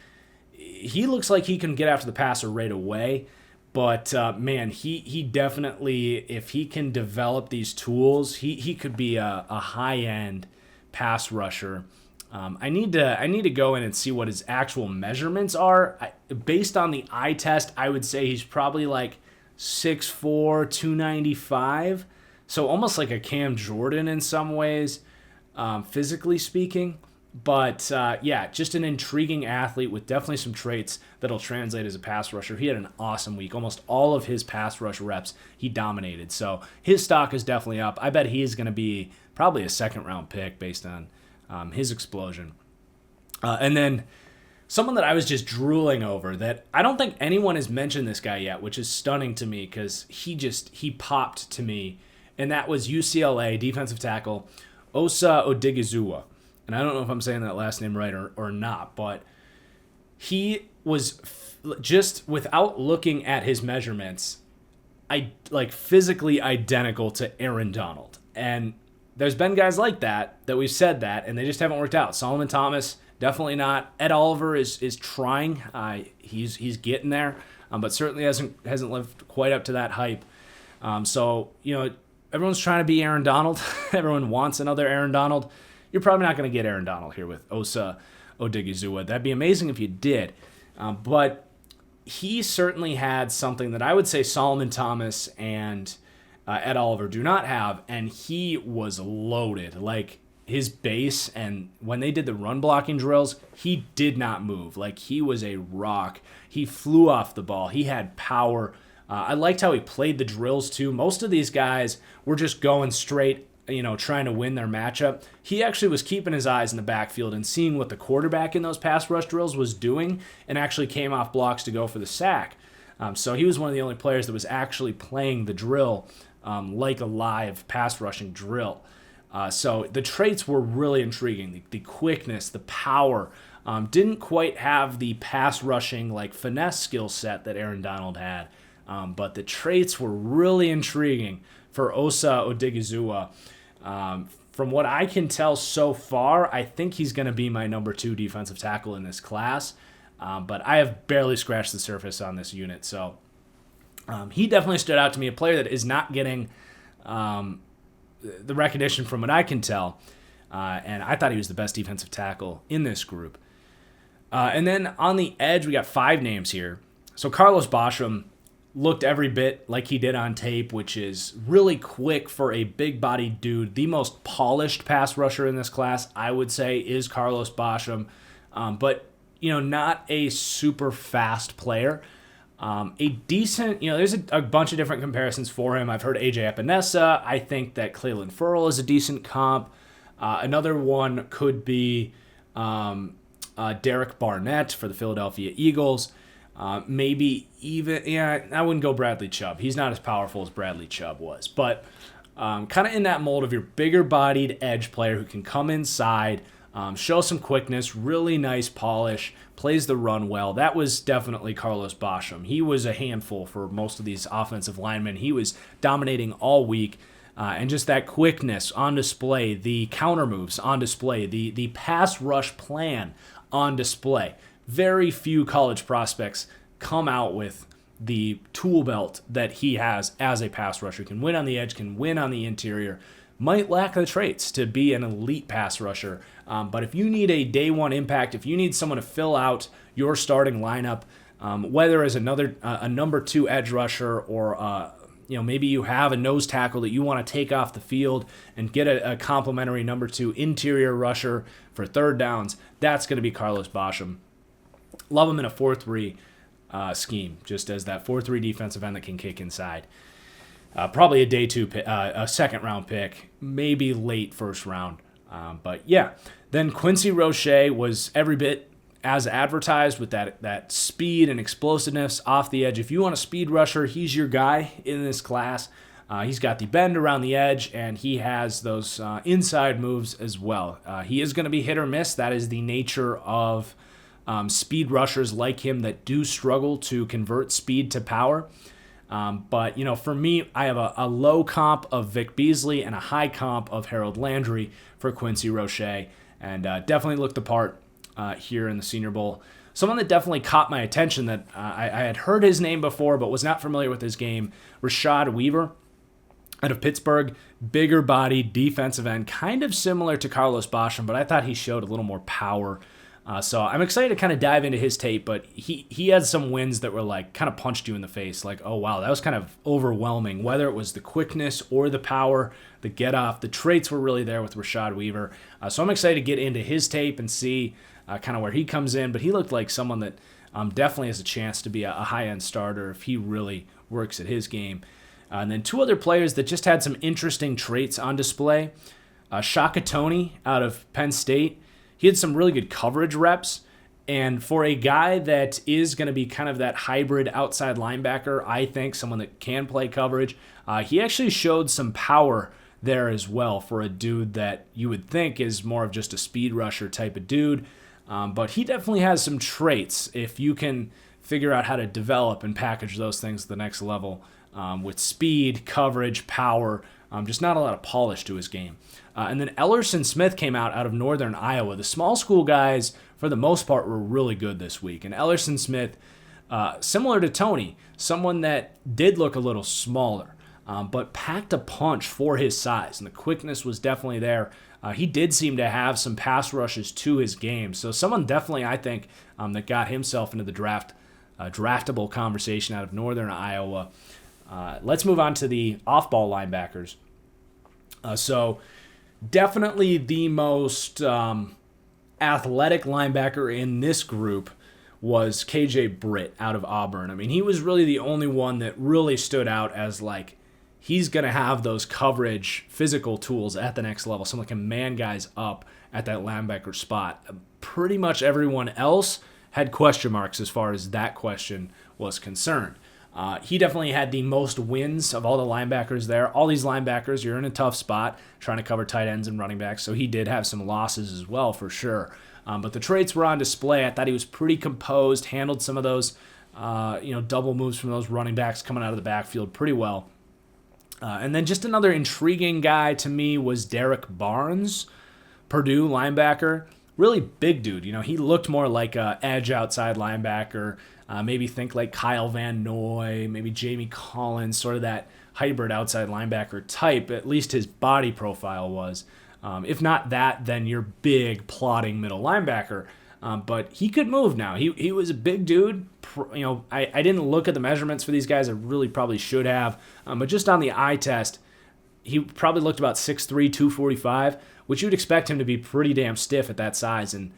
He looks like he can get after the passer right away. But, he definitely, if he can develop these tools, he could be a high-end pass rusher. I need to go in and see what his actual measurements are. Based on the eye test, I would say he's probably like 6'4", 295, so almost like a Cam Jordan in some ways, physically speaking. But just an intriguing athlete with definitely some traits that'll translate as a pass rusher. He had an awesome week. Almost all of his pass rush reps, he dominated. So his stock is definitely up. I bet he is going to be probably a second-round pick based on his explosion. And then someone that I was just drooling over that I don't think anyone has mentioned this guy yet, which is stunning to me because he popped to me, and that was UCLA defensive tackle Osa Odigizua. And I don't know if I'm saying that last name right or not, but he was just without looking at his measurements, physically identical to Aaron Donald. And there's been guys like that we've said that, and they just haven't worked out. Solomon Thomas, definitely not. Ed Oliver is trying. He's getting there, but certainly hasn't lived quite up to that hype. So, everyone's trying to be Aaron Donald. Everyone wants another Aaron Donald. You're probably not going to get Aaron Donald here with Osa Odigizua. That'd be amazing if you did. But he certainly had something that I would say Solomon Thomas and Ed Oliver do not have, and he was loaded. Like, his base, and when they did the run blocking drills, he did not move. Like, he was a rock. He flew off the ball. He had power. I liked how he played the drills, too. Most of these guys were just going straight, trying to win their matchup. He actually was keeping his eyes in the backfield and seeing what the quarterback in those pass rush drills was doing, and actually came off blocks to go for the sack. So he was one of the only players that was actually playing the drill like a live pass rushing drill. So the traits were really intriguing. The quickness, the power. Didn't quite have the pass rushing like finesse skill set that Aaron Donald had. But the traits were really intriguing for Osa Odigizua. From what I can tell so far, I think he's going to be my number 2 defensive tackle in this class. But I have barely scratched the surface on this unit. So he definitely stood out to me, a player that is not getting the recognition from what I can tell. And I thought he was the best defensive tackle in this group. And then on the edge, we got 5 names here. So Carlos Basham looked every bit like he did on tape, which is really quick for a big-bodied dude. The most polished pass rusher in this class, I would say, is Carlos Basham. But, not a super fast player. A decent, there's a bunch of different comparisons for him. I've heard AJ Epinesa. I think that Clelin Ferrell is a decent comp. Another one could be Derek Barnett for the Philadelphia Eagles. Maybe even, I wouldn't go Bradley Chubb. He's not as powerful as Bradley Chubb was. But kind of in that mold of your bigger-bodied edge player who can come inside, show some quickness, really nice polish, plays the run well. That was definitely Carlos Basham. He was a handful for most of these offensive linemen. He was dominating all week. And just that quickness on display, the counter moves on display, the pass rush plan on display. Very few college prospects come out with the tool belt that he has as a pass rusher. Can win on the edge, can win on the interior. Might lack the traits to be an elite pass rusher. But if you need a day one impact, if you need someone to fill out your starting lineup, whether as a number 2 edge rusher or maybe you have a nose tackle that you want to take off the field and get a complimentary number 2 interior rusher for third downs, that's going to be Carlos Basham. Love him in a 4-3 scheme, just as that 4-3 defensive end that can kick inside. Probably a day 2 a second round pick, maybe late first round. But yeah, then Quincy Roche was every bit as advertised with that speed and explosiveness off the edge. If you want a speed rusher, he's your guy in this class. He's got the bend around the edge, and he has those inside moves as well. He is going to be hit or miss. That is the nature of speed rushers like him that do struggle to convert speed to power. But, for me, I have a low comp of Vic Beasley and a high comp of Harold Landry for Quincy Roche, and definitely looked the part here in the Senior Bowl. Someone that definitely caught my attention that I had heard his name before but was not familiar with his game, Rashad Weaver out of Pittsburgh, bigger body, defensive end, kind of similar to Carlos Basham, but I thought he showed a little more power. So I'm excited to kind of dive into his tape, but he had some wins that were like kind of punched you in the face, like, oh wow, that was kind of overwhelming, whether it was the quickness or the power, the get off, the traits were really there with Rashad Weaver. So I'm excited to get into his tape and see kind of where he comes in, but he looked like someone that definitely has a chance to be a high-end starter if he really works at his game. And then 2 other players that just had some interesting traits on display. Shaka Toney out of Penn State. He had some really good coverage reps, and for a guy that is going to be kind of that hybrid outside linebacker, I think, someone that can play coverage, he actually showed some power there as well for a dude that you would think is more of just a speed rusher type of dude. But he definitely has some traits if you can figure out how to develop and package those things to the next level with speed, coverage, power. Just not a lot of polish to his game. And then Ellerson Smith came out of Northern Iowa. The small school guys, for the most part, were really good this week. And Ellerson Smith, similar to Tony, someone that did look a little smaller, but packed a punch for his size. And the quickness was definitely there. He did seem to have some pass rushes to his game. So someone definitely, I think, that got himself into the draftable conversation out of Northern Iowa. Let's move on to the off-ball linebackers. So definitely the most athletic linebacker in this group was KJ Britt out of Auburn. I mean, he was really the only one that really stood out as like, he's going to have those coverage physical tools at the next level. Someone can man guys up at that linebacker spot. Pretty much everyone else had question marks as far as that question was concerned. He definitely had the most wins of all the linebackers there. All these linebackers, you're in a tough spot trying to cover tight ends and running backs, so he did have some losses as well for sure. But the traits were on display. I thought he was pretty composed, handled some of those double moves from those running backs coming out of the backfield pretty well. And then just another intriguing guy to me was Derek Barnes, Purdue linebacker. Really big dude. He looked more like a edge outside linebacker. Maybe think like Kyle Van Noy, maybe Jamie Collins, sort of that hybrid outside linebacker type. At least his body profile was. If not that, then your big plodding middle linebacker. But he could move now. He was a big dude. I didn't look at the measurements for these guys. I really probably should have. But just on the eye test, he probably looked about 6'3", 245, which you'd expect him to be pretty damn stiff at that size. And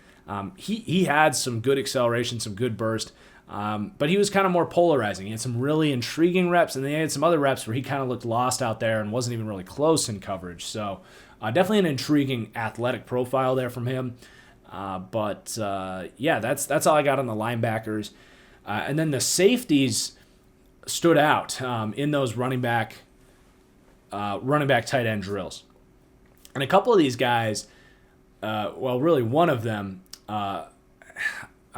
he had some good acceleration, some good burst. But he was kind of more polarizing. He had some really intriguing reps, and then he had some other reps where he kind of looked lost out there and wasn't even really close in coverage. So definitely an intriguing athletic profile there from him. But that's all I got on the linebackers. And then the safeties stood out in those running back tight end drills. And a couple of these guys, really one of them, I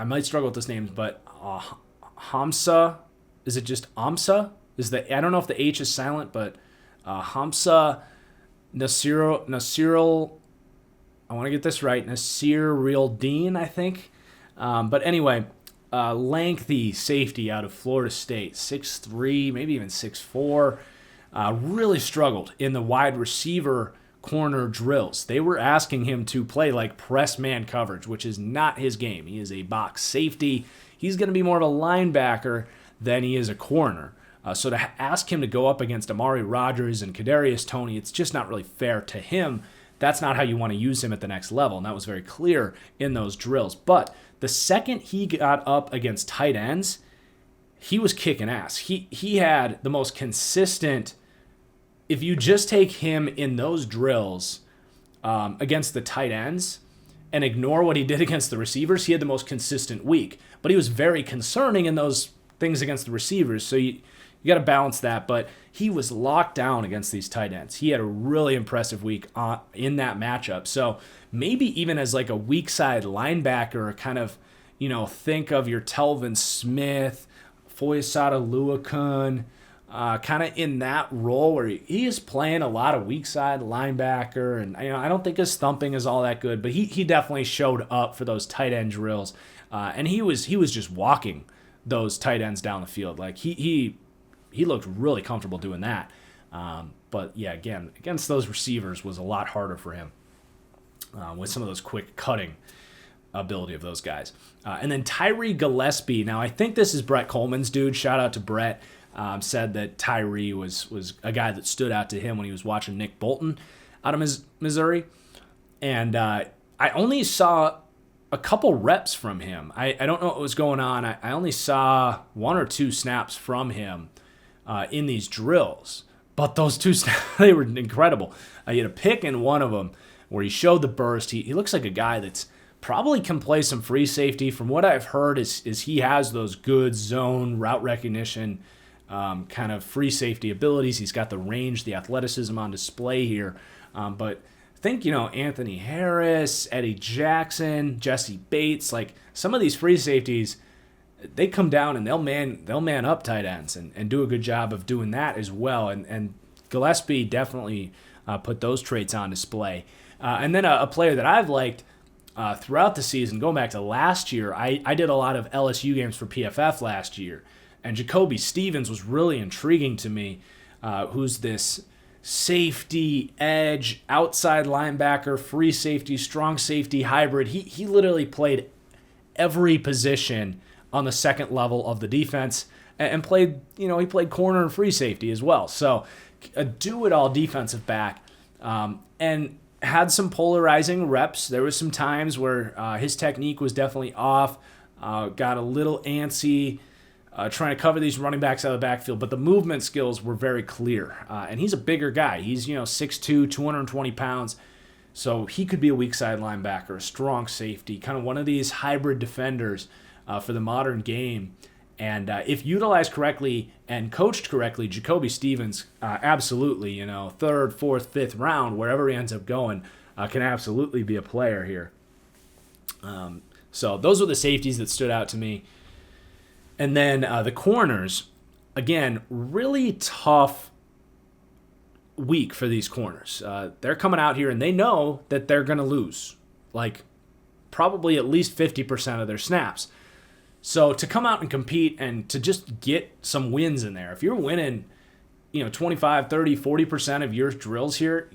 might struggle with this name, but Hamza, is it just Amsa? I don't know if the H is silent, but Hamza Nasirul, I want to get this right, Nasir Real Dean, I think. But anyway, lengthy safety out of Florida State, 6'3", maybe even 6'4", really struggled in the wide receiver corner drills. They were asking him to play like press man coverage, which is not his game. He is a box safety. He's going to be more of a linebacker than he is a corner. So to ask him to go up against Amari Rodgers and Kadarius Toney, it's just not really fair to him. That's not how you want to use him at the next level, and that was very clear in those drills. But the second he got up against tight ends, he was kicking ass. He had the most consistent. If you just take him in those drills against the tight ends and ignore what he did against the receivers, he had the most consistent week. But he was very concerning in those things against the receivers, so you got to balance that. But he was locked down against these tight ends. He had a really impressive week in that matchup. So maybe even as like a weak side linebacker, kind of, think of your Telvin Smith, Foyesada Luakun, kind of in that role where he is playing a lot of weak side linebacker, and I don't think his thumping is all that good, but he definitely showed up for those tight end drills, and he was just walking those tight ends down the field. Like he looked really comfortable doing that. But yeah, again, against those receivers was a lot harder for him with some of those quick cutting ability of those guys. And then Tyree Gillespie. Now I think this is Brett Coleman's dude. Shout out to Brett. Said that Tyree was a guy that stood out to him when he was watching Nick Bolton out of Missouri. And I only saw a couple reps from him. I don't know what was going on. I only saw one or two snaps from him in these drills. But those two snaps, they were incredible. He had a pick in one of them where he showed the burst. He looks like a guy that's probably can play some free safety. From what I've heard is he has those good zone route recognition kind of free safety abilities. He's got the range, the athleticism on display here. But think, Anthony Harris, Eddie Jackson, Jesse Bates, like some of these free safeties, they come down and they'll man up tight ends and do a good job of doing that as well. And Gillespie definitely put those traits on display. And then a player that I've liked throughout the season, going back to last year, I did a lot of LSU games for PFF last year, and Jacoby Stevens was really intriguing to me, who's this safety, edge, outside linebacker, free safety, strong safety hybrid. He literally played every position on the second level of the defense and played, he played corner and free safety as well. So a do-it-all defensive back, and had some polarizing reps. There was some times where his technique was definitely off, got a little antsy, trying to cover these running backs out of the backfield, but the movement skills were very clear. And he's a bigger guy. He's 6'2", 220 pounds. So he could be a weak side linebacker, a strong safety, kind of one of these hybrid defenders for the modern game. And if utilized correctly and coached correctly, Jacoby Stevens, absolutely, third, fourth, fifth round, wherever he ends up going, can absolutely be a player here. So those were the safeties that stood out to me. And then the corners, again, really tough week for these corners. They're coming out here and they know that they're going to lose, like probably at least 50% of their snaps. So to come out and compete and to just get some wins in there, if you're winning, 25, 30, 40% of your drills here,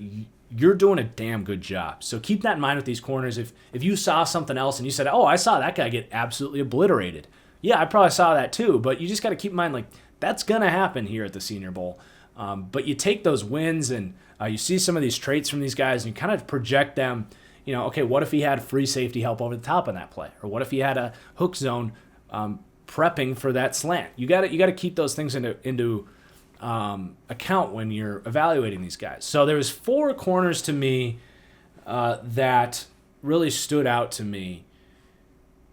you're doing a damn good job. So keep that in mind with these corners. If you saw something else and you said, oh, I saw that guy get absolutely obliterated. Yeah, I probably saw that too, but you just got to keep in mind, that's going to happen here at the Senior Bowl. But you take those wins and you see some of these traits from these guys and you kind of project them, okay, what if he had free safety help over the top on that play? Or what if he had a hook zone prepping for that slant? You got to keep those things into account when you're evaluating these guys. So there was 4 corners to me that really stood out to me,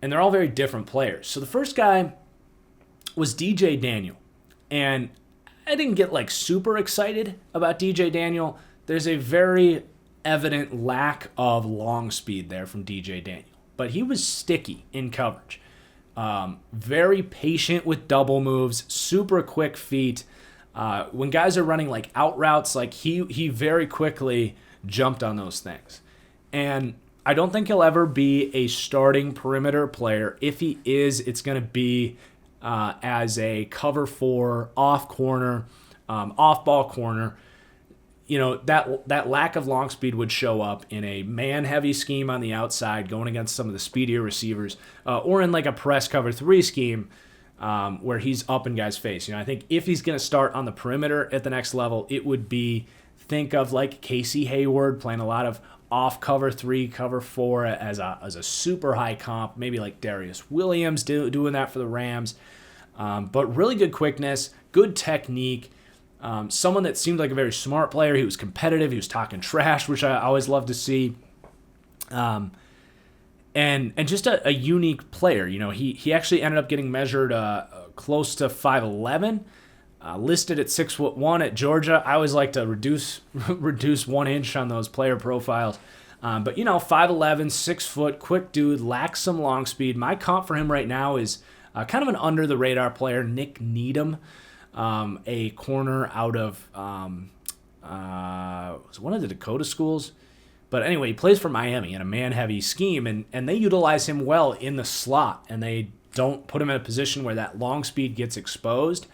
and they're all very different players. So the first guy was DJ Daniel, and I didn't get super excited about DJ Daniel. There's a very evident lack of long speed there from DJ Daniel, but he was sticky in coverage. Very patient with double moves, super quick feet. When guys are running out routes, he very quickly jumped on those things. And I don't think he'll ever be a starting perimeter player. If he is, it's going to be as a cover 4, off corner, off ball corner. That lack of long speed would show up in a man-heavy scheme on the outside, going against some of the speedier receivers, or in a press cover 3 scheme where he's up in guys' face. I think if he's going to start on the perimeter at the next level, it would be, think of Casey Hayward playing a lot of off cover 3, cover 4 as a super high comp, maybe Darius Williams doing that for the Rams. But really good quickness, good technique. Someone that seemed like a very smart player. He was competitive. He was talking trash, which I always love to see. And just a unique player. He actually ended up getting measured close to 5'11", listed at 6'1" at Georgia. I always like to reduce 1 inch on those player profiles. But 5'11", 6 foot, quick dude, lacks some long speed. My comp for him right now is kind of an under the radar player, Nick Needham. A corner out of was one of the Dakota schools. But anyway, he plays for Miami in a man-heavy scheme, and they utilize him well in the slot, and they don't put him in a position where that long speed gets exposed.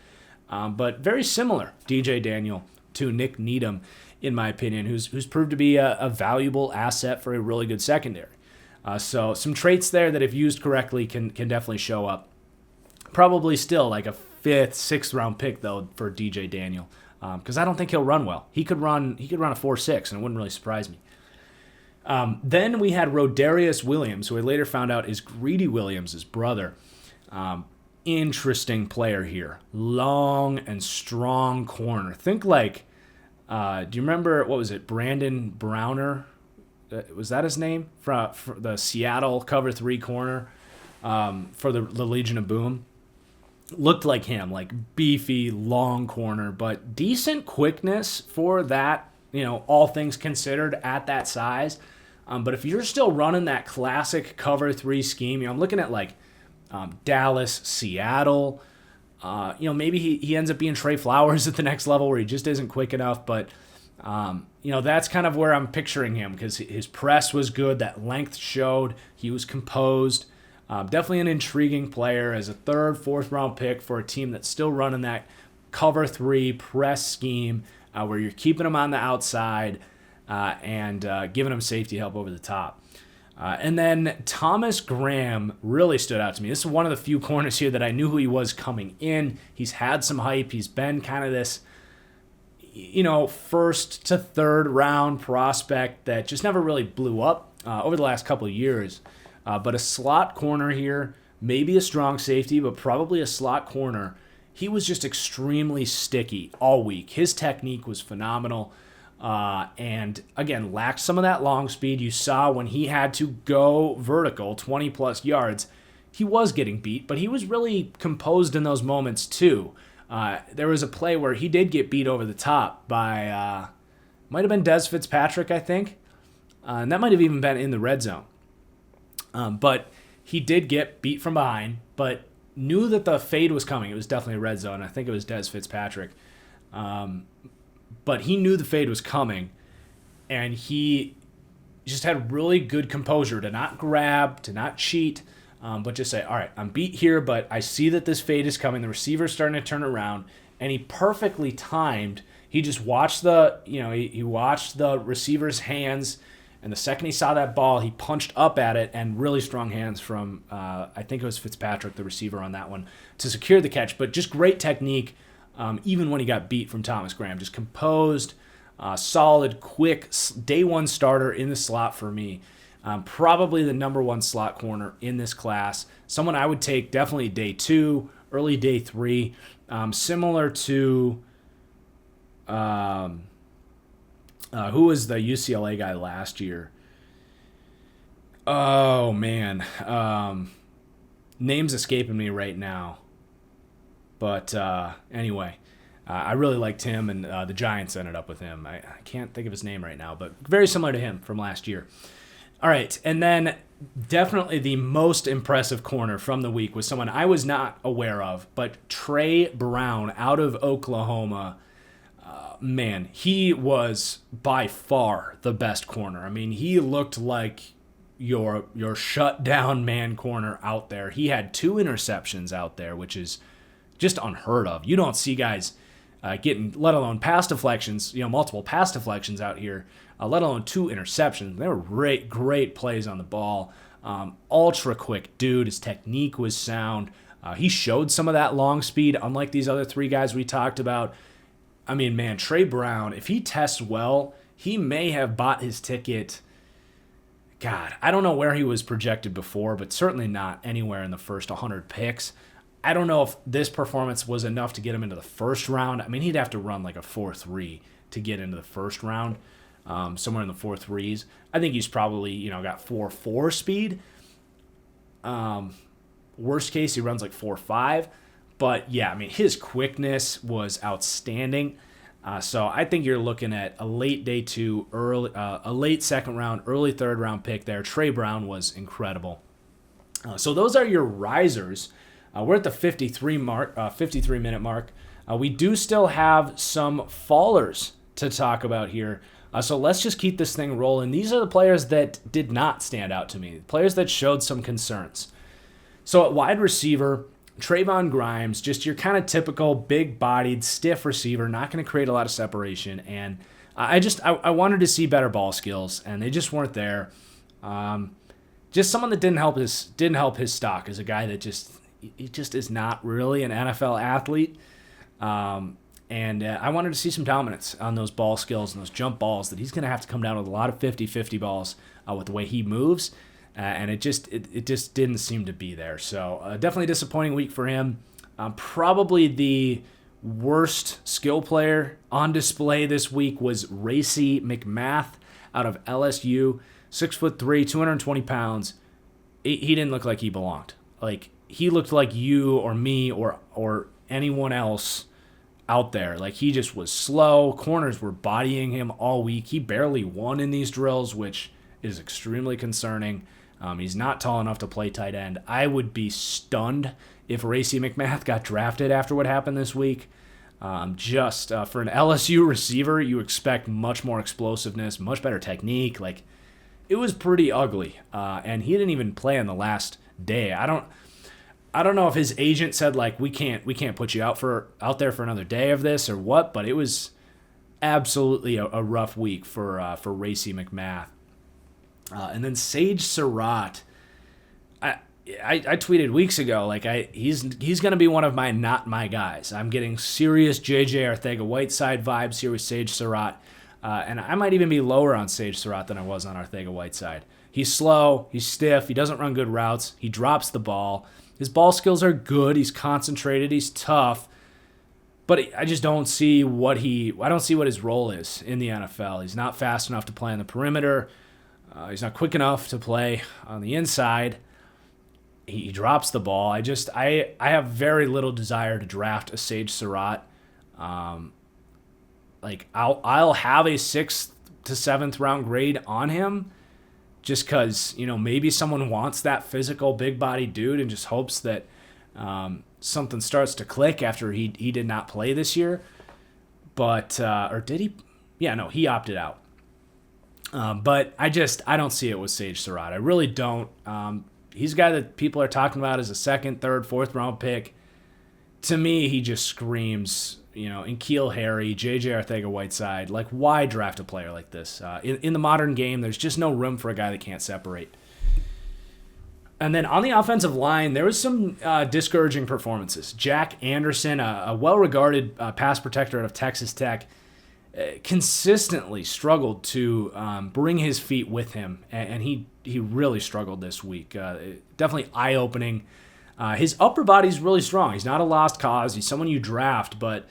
But very similar, DJ Daniel, to Nick Needham, in my opinion, who's proved to be a valuable asset for a really good secondary. So some traits there that, if used correctly, can definitely show up. Probably still a 5th, 6th round pick though for DJ Daniel, because I don't think he'll run well. He could run a 4.6, and it wouldn't really surprise me. Then we had Rodarius Williams, who I later found out is Greedy Williams' brother. Interesting player here, long and strong corner. Think do you remember, what was it, Brandon Browner? Was that his name? For the Seattle cover 3 corner for the Legion of Boom. Looked like him, beefy, long corner, but decent quickness for that, all things considered at that size. But if you're still running that classic cover 3 scheme, I'm looking at Dallas, Seattle, Maybe he ends up being Trey Flowers at the next level where he just isn't quick enough. But, that's kind of where I'm picturing him because his press was good. That length showed. He was composed. Definitely an intriguing player as a third, fourth round pick for a team that's still running that cover 3 press scheme where you're keeping him on the outside and giving him safety help over the top. And then Thomas Graham really stood out to me. This is one of the few corners here that I knew who he was coming in. He's had some hype. He's been kind of this, first to third round prospect that just never really blew up over the last couple of years. But a slot corner here, maybe a strong safety, but probably a slot corner. He was just extremely sticky all week. His technique was phenomenal. And again, lacked some of that long speed. You saw when he had to go vertical 20 plus yards, he was getting beat, but he was really composed in those moments too. There was a play where he did get beat over the top by, might have been Des Fitzpatrick, I think. And that might have even been in the red zone. But he did get beat from behind, but knew that the fade was coming. It was definitely a red zone. I think it was Des Fitzpatrick. But he knew the fade was coming, and he just had really good composure to not grab, to not cheat, but just say, all right, I'm beat here, but I see that this fade is coming. The receiver's starting to turn around, and he perfectly timed. He just watched he watched the receiver's hands, and the second he saw that ball, he punched up at it, and really strong hands from, I think it was Fitzpatrick, the receiver on that one, to secure the catch. But just great technique. Even when he got beat from Thomas Graham, just composed, solid, quick, day one starter in the slot for me. Probably the number one slot corner in this class. Someone I would take definitely day 2, early day 3. Similar to who was the UCLA guy last year? Oh, man. Name's escaping me right now. But anyway, I really liked him, and the Giants ended up with him. I can't think of his name right now, but very similar to him from last year. All right, and then definitely the most impressive corner from the week was someone I was not aware of, but Trey Brown out of Oklahoma. Man, he was by far the best corner. I mean, he looked like your shutdown man corner out there. He had 2 interceptions out there, which is just unheard of. You don't see guys getting, let alone pass deflections, multiple pass deflections out here, let alone 2 interceptions. They were great plays on the ball. Ultra quick dude. His technique was sound. He showed some of that long speed, unlike these other 3 guys we talked about. I mean, man, Trey Brown, if he tests well, he may have bought his ticket. God, I don't know where he was projected before, but certainly not anywhere in the first 100 picks. I don't know if this performance was enough to get him into the first round. I mean, he'd have to run like a 4.3 to get into the first round, somewhere in the 4.3s. I think he's probably, got 4.4 speed. Worst case, he runs like 4.5. But yeah, I mean, his quickness was outstanding. So I think you're looking at a late day 2, a late second round, early third round pick there. Trey Brown was incredible. So those are your risers. We're at the 53-minute mark. We do still have some fallers to talk about here. So let's just keep this thing rolling. These are the players that did not stand out to me, players that showed some concerns. So at wide receiver, Trayvon Grimes, just your kind of typical big-bodied, stiff receiver, not going to create a lot of separation. And I wanted to see better ball skills, and they just weren't there. Just someone that didn't help his stock as a guy that he just is not really an NFL athlete. And I wanted to see some dominance on those ball skills and those jump balls that he's going to have to come down with a lot of 50-50 balls with the way he moves. And it just didn't seem to be there. So definitely a disappointing week for him. Probably the worst skill player on display this week was Racey McMath out of LSU. 6'3", 220 pounds. He didn't look like he belonged. Like, he looked like you or me or anyone else out there. Like, he just was slow. Corners were bodying him all week. He barely won in these drills, which is extremely concerning. He's not tall enough to play tight end. I would be stunned if Racey McMath got drafted after what happened this week. Just for an LSU receiver, you expect much more explosiveness, much better technique. Like, it was pretty ugly, and he didn't even play on the last day. I don't know if his agent said, like, we can't put you out there for another day of this or what, but it was absolutely a rough week for Racey McMath. And then Sage Surratt, I tweeted weeks ago, like, he's going to be one of my not my guys. I'm getting serious J.J. Arcega-Whiteside vibes here with Sage Surratt, and I might even be lower on Sage Surratt than I was on Arcega-Whiteside. He's slow, he's stiff, he doesn't run good routes, he drops the ball. His ball skills are good, he's concentrated, he's tough, but I just don't see what his role is in the NFL. He's not fast enough to play on the perimeter. He's not quick enough to play on the inside. He drops the ball. I have very little desire to draft a Sage Surratt. Like, I'll have a 6th to 7th round grade on him, just because, maybe someone wants that physical, big body dude and just hopes that something starts to click after he did not play this year. But or did he? Yeah, no, he opted out. But I don't see it with Sage Surratt. I really don't. He's a guy that people are talking about as a 2nd, 3rd, 4th round pick. To me, he just screams, N'Keal Harry, J.J. Arcega-Whiteside. Like, why draft a player like this? In the modern game, there's just no room for a guy that can't separate. And then on the offensive line, there was some discouraging performances. Jack Anderson, a well-regarded pass protector out of Texas Tech, consistently struggled to bring his feet with him, and he really struggled this week. Definitely eye-opening. His upper body's really strong. He's not a lost cause. He's someone you draft, but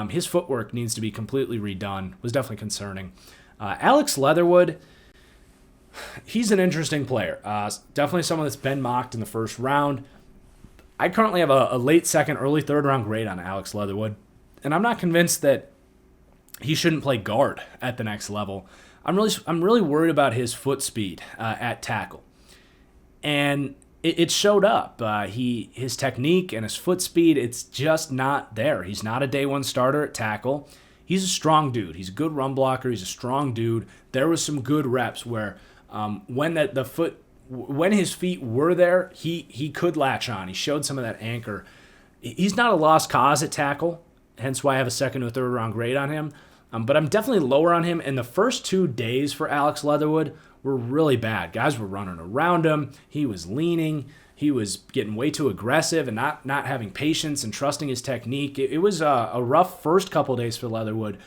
his footwork needs to be completely redone. Was definitely concerning. Alex Leatherwood, he's an interesting player. Definitely someone that's been mocked in the 1st round. I currently have a late 2nd, early 3rd round grade on Alex Leatherwood, and I'm not convinced that he shouldn't play guard at the next level. I'm really worried about his foot speed at tackle, and it showed up. His technique and his foot speed, it's just not there. He's not a day 1 starter at tackle. He's a strong dude. He's a good run blocker. He's a strong dude. There was some good reps where when his feet were there, he could latch on. He showed some of that anchor. He's not a lost cause at tackle, hence why I have a 2nd or 3rd round grade on him. But I'm definitely lower on him. And the first 2 days for Alex Leatherwood were really bad. Guys were running around him. He was leaning. He was getting way too aggressive and not having patience and trusting his technique. It was a rough first couple days for Leatherwood.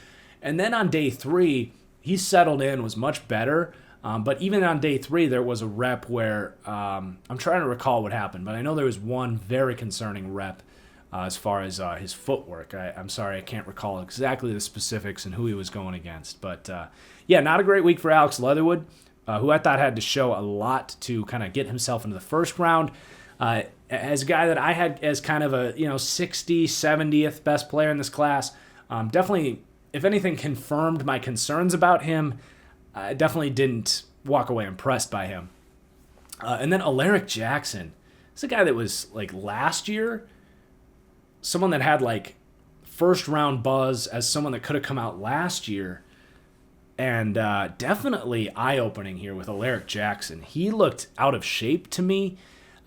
And then on day 3, he settled in, was much better. But even on day 3, there was a rep where I'm trying to recall what happened, but I know there was one very concerning rep as far as his footwork. I'm sorry, I can't recall exactly the specifics and who he was going against. But, yeah, not a great week for Alex Leatherwood, who I thought had to show a lot to kind of get himself into the 1st round. As a guy that I had as kind of a 60, 70th best player in this class, definitely, if anything, confirmed my concerns about him. I definitely didn't walk away impressed by him. And then Alaric Jackson. This is a guy that was, like, last year, someone that had, like, 1st round buzz as someone that could have come out last year. And definitely eye-opening here with Alaric Jackson. He looked out of shape to me.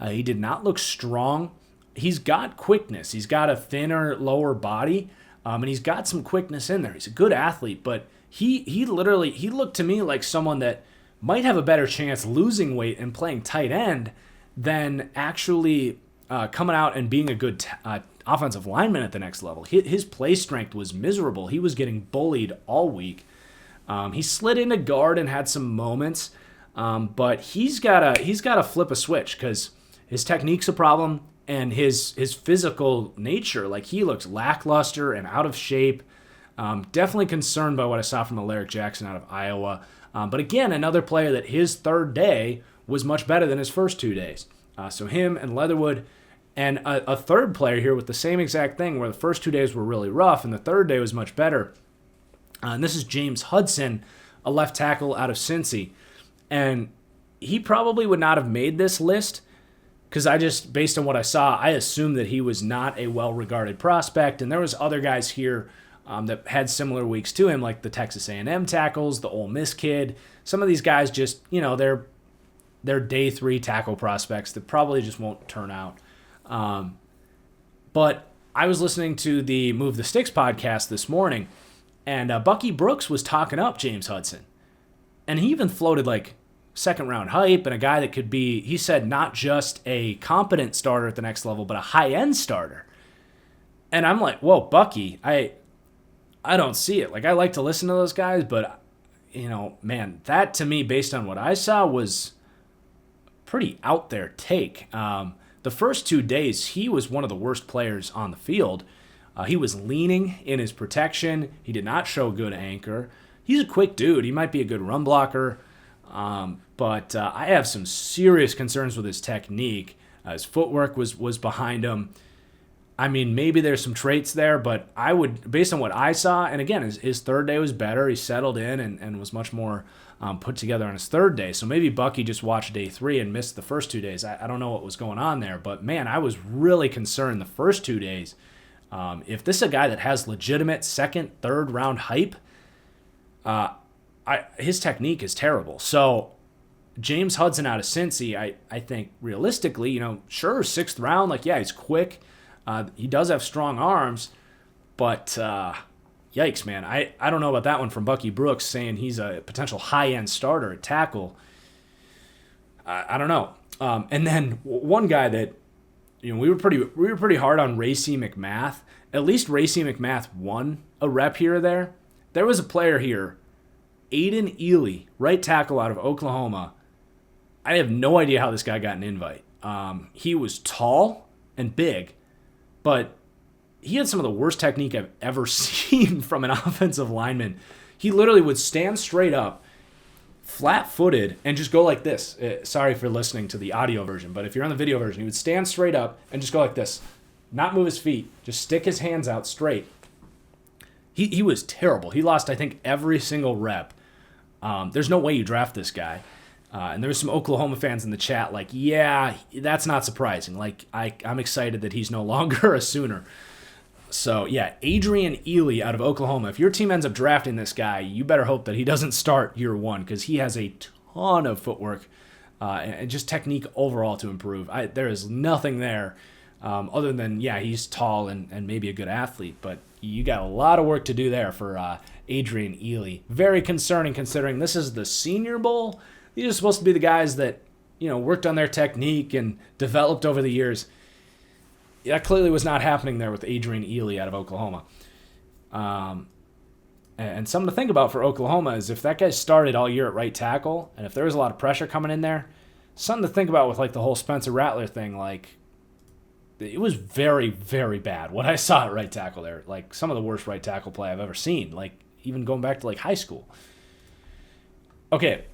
He did not look strong. He's got quickness. He's got a thinner lower body, and he's got some quickness in there. He's a good athlete, but he looked to me like someone that might have a better chance losing weight and playing tight end than actually coming out and being a good offensive lineman at the next level. His play strength was miserable. He was getting bullied all week. He slid into guard and had some moments, but he's got to flip a switch because his technique's a problem and his physical nature. Like, he looks lackluster and out of shape. Definitely concerned by what I saw from Alaric Jackson out of Iowa. But again, another player that his 3rd day was much better than his first 2 days. So him and Leatherwood, and a 3rd player here with the same exact thing where the first 2 days were really rough and the 3rd day was much better. And this is James Hudson, a left tackle out of Cincy. And he probably would not have made this list because based on what I saw, I assumed that he was not a well-regarded prospect, and there was other guys here that had similar weeks to him, like the Texas A&M tackles, the Ole Miss kid. Some of these guys just, they're day 3 tackle prospects that probably just won't turn out. But I was listening to the Move the Sticks podcast this morning, and Bucky Brooks was talking up James Hudson. And he even floated like second-round hype and a guy that could be, he said, not just a competent starter at the next level, but a high-end starter. And I'm like, whoa, Bucky, I don't see it. Like, I like to listen to those guys, but, man, that to me, based on what I saw, was pretty out there take. The first 2 days, he was one of the worst players on the field. He was leaning in his protection. He did not show good anchor. He's a quick dude. He might be a good run blocker. But I have some serious concerns with his technique. His footwork was behind him. I mean, maybe there's some traits there, but I would, based on what I saw, and again, his third day was better. He settled in and was much more put together on his third day. So maybe Bucky just watched day 3 and missed the first 2 days. I don't know what was going on there, but man, I was really concerned the first 2 days. If this is a guy that has legitimate second, third round hype, his technique is terrible. So James Hudson out of Cincy, I think realistically, sure, 6th round, he's quick. He does have strong arms, but yikes, man. I don't know about that one from Bucky Brooks saying he's a potential high-end starter at tackle. I don't know. And then one guy that we were pretty hard on Racey McMath. At least Racey McMath won a rep here or there. There was a player here, Aiden Ely, right tackle out of Oklahoma. I have no idea how this guy got an invite. He was tall and big, but he had some of the worst technique I've ever seen from an offensive lineman. He literally would stand straight up, flat-footed, and just go like this. Sorry for listening to the audio version, but if you're on the video version, he would stand straight up and just go like this. Not move his feet, just stick his hands out straight. He was terrible. He lost, I think, every single rep. There's no way you draft this guy. And there was some Oklahoma fans in the chat like, yeah, that's not surprising. I'm excited that he's no longer a Sooner. So, yeah, Adrian Ely out of Oklahoma. If your team ends up drafting this guy, you better hope that he doesn't start year 1 because he has a ton of footwork and just technique overall to improve. There is nothing there other than, he's tall and maybe a good athlete. But you got a lot of work to do there for Adrian Ely. Very concerning considering this is the Senior Bowl. These are supposed to be the guys that, worked on their technique and developed over the years. That clearly was not happening there with Adrian Ely out of Oklahoma. And something to think about for Oklahoma is if that guy started all year at right tackle, and if there was a lot of pressure coming in there, something to think about with the whole Spencer Rattler thing. It was very, very bad what I saw at right tackle there. Some of the worst right tackle play I've ever seen. Even going back to high school. Okay.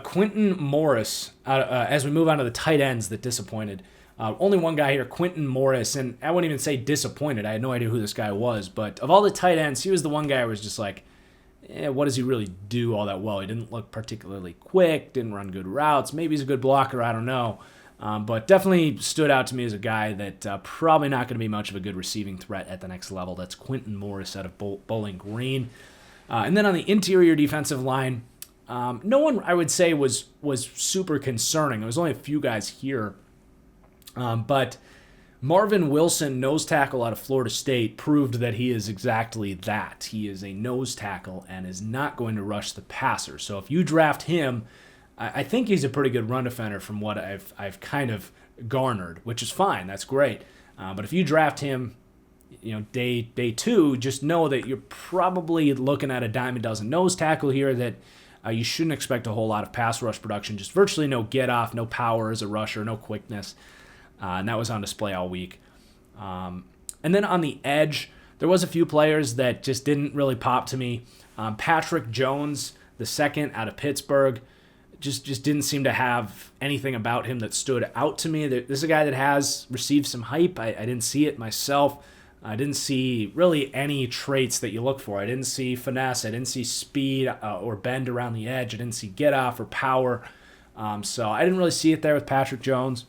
Quinton Morris, as we move on to the tight ends that disappointed. Only one guy here, Quinton Morris, and I wouldn't even say disappointed. I had no idea who this guy was, but of all the tight ends, he was the one guy I was just like, what does he really do all that well? He didn't look particularly quick, didn't run good routes. Maybe he's a good blocker, I don't know. But definitely stood out to me as a guy that probably not going to be much of a good receiving threat at the next level. That's Quinton Morris out of Bowling Green. And then on the interior defensive line, no one I would say was super concerning. There was only a few guys here. But Marvin Wilson, nose tackle out of Florida State, proved that he is exactly that. He is a nose tackle and is not going to rush the passer. So if you draft him, I think he's a pretty good run defender from what I've kind of garnered, which is fine. That's great. But if you draft him, day 2, just know that you're probably looking at a dime a dozen nose tackle here that you shouldn't expect a whole lot of pass rush production. Just virtually no get off, no power as a rusher, no quickness. And that was on display all week. And then on the edge, there was a few players that just didn't really pop to me. Patrick Jones, the second out of Pittsburgh, just didn't seem to have anything about him that stood out to me. This is a guy that has received some hype. I didn't see it myself. I didn't see really any traits that you look for. I didn't see finesse. I didn't see speed or bend around the edge. I didn't see get off or power. So I didn't really see it there with Patrick Jones.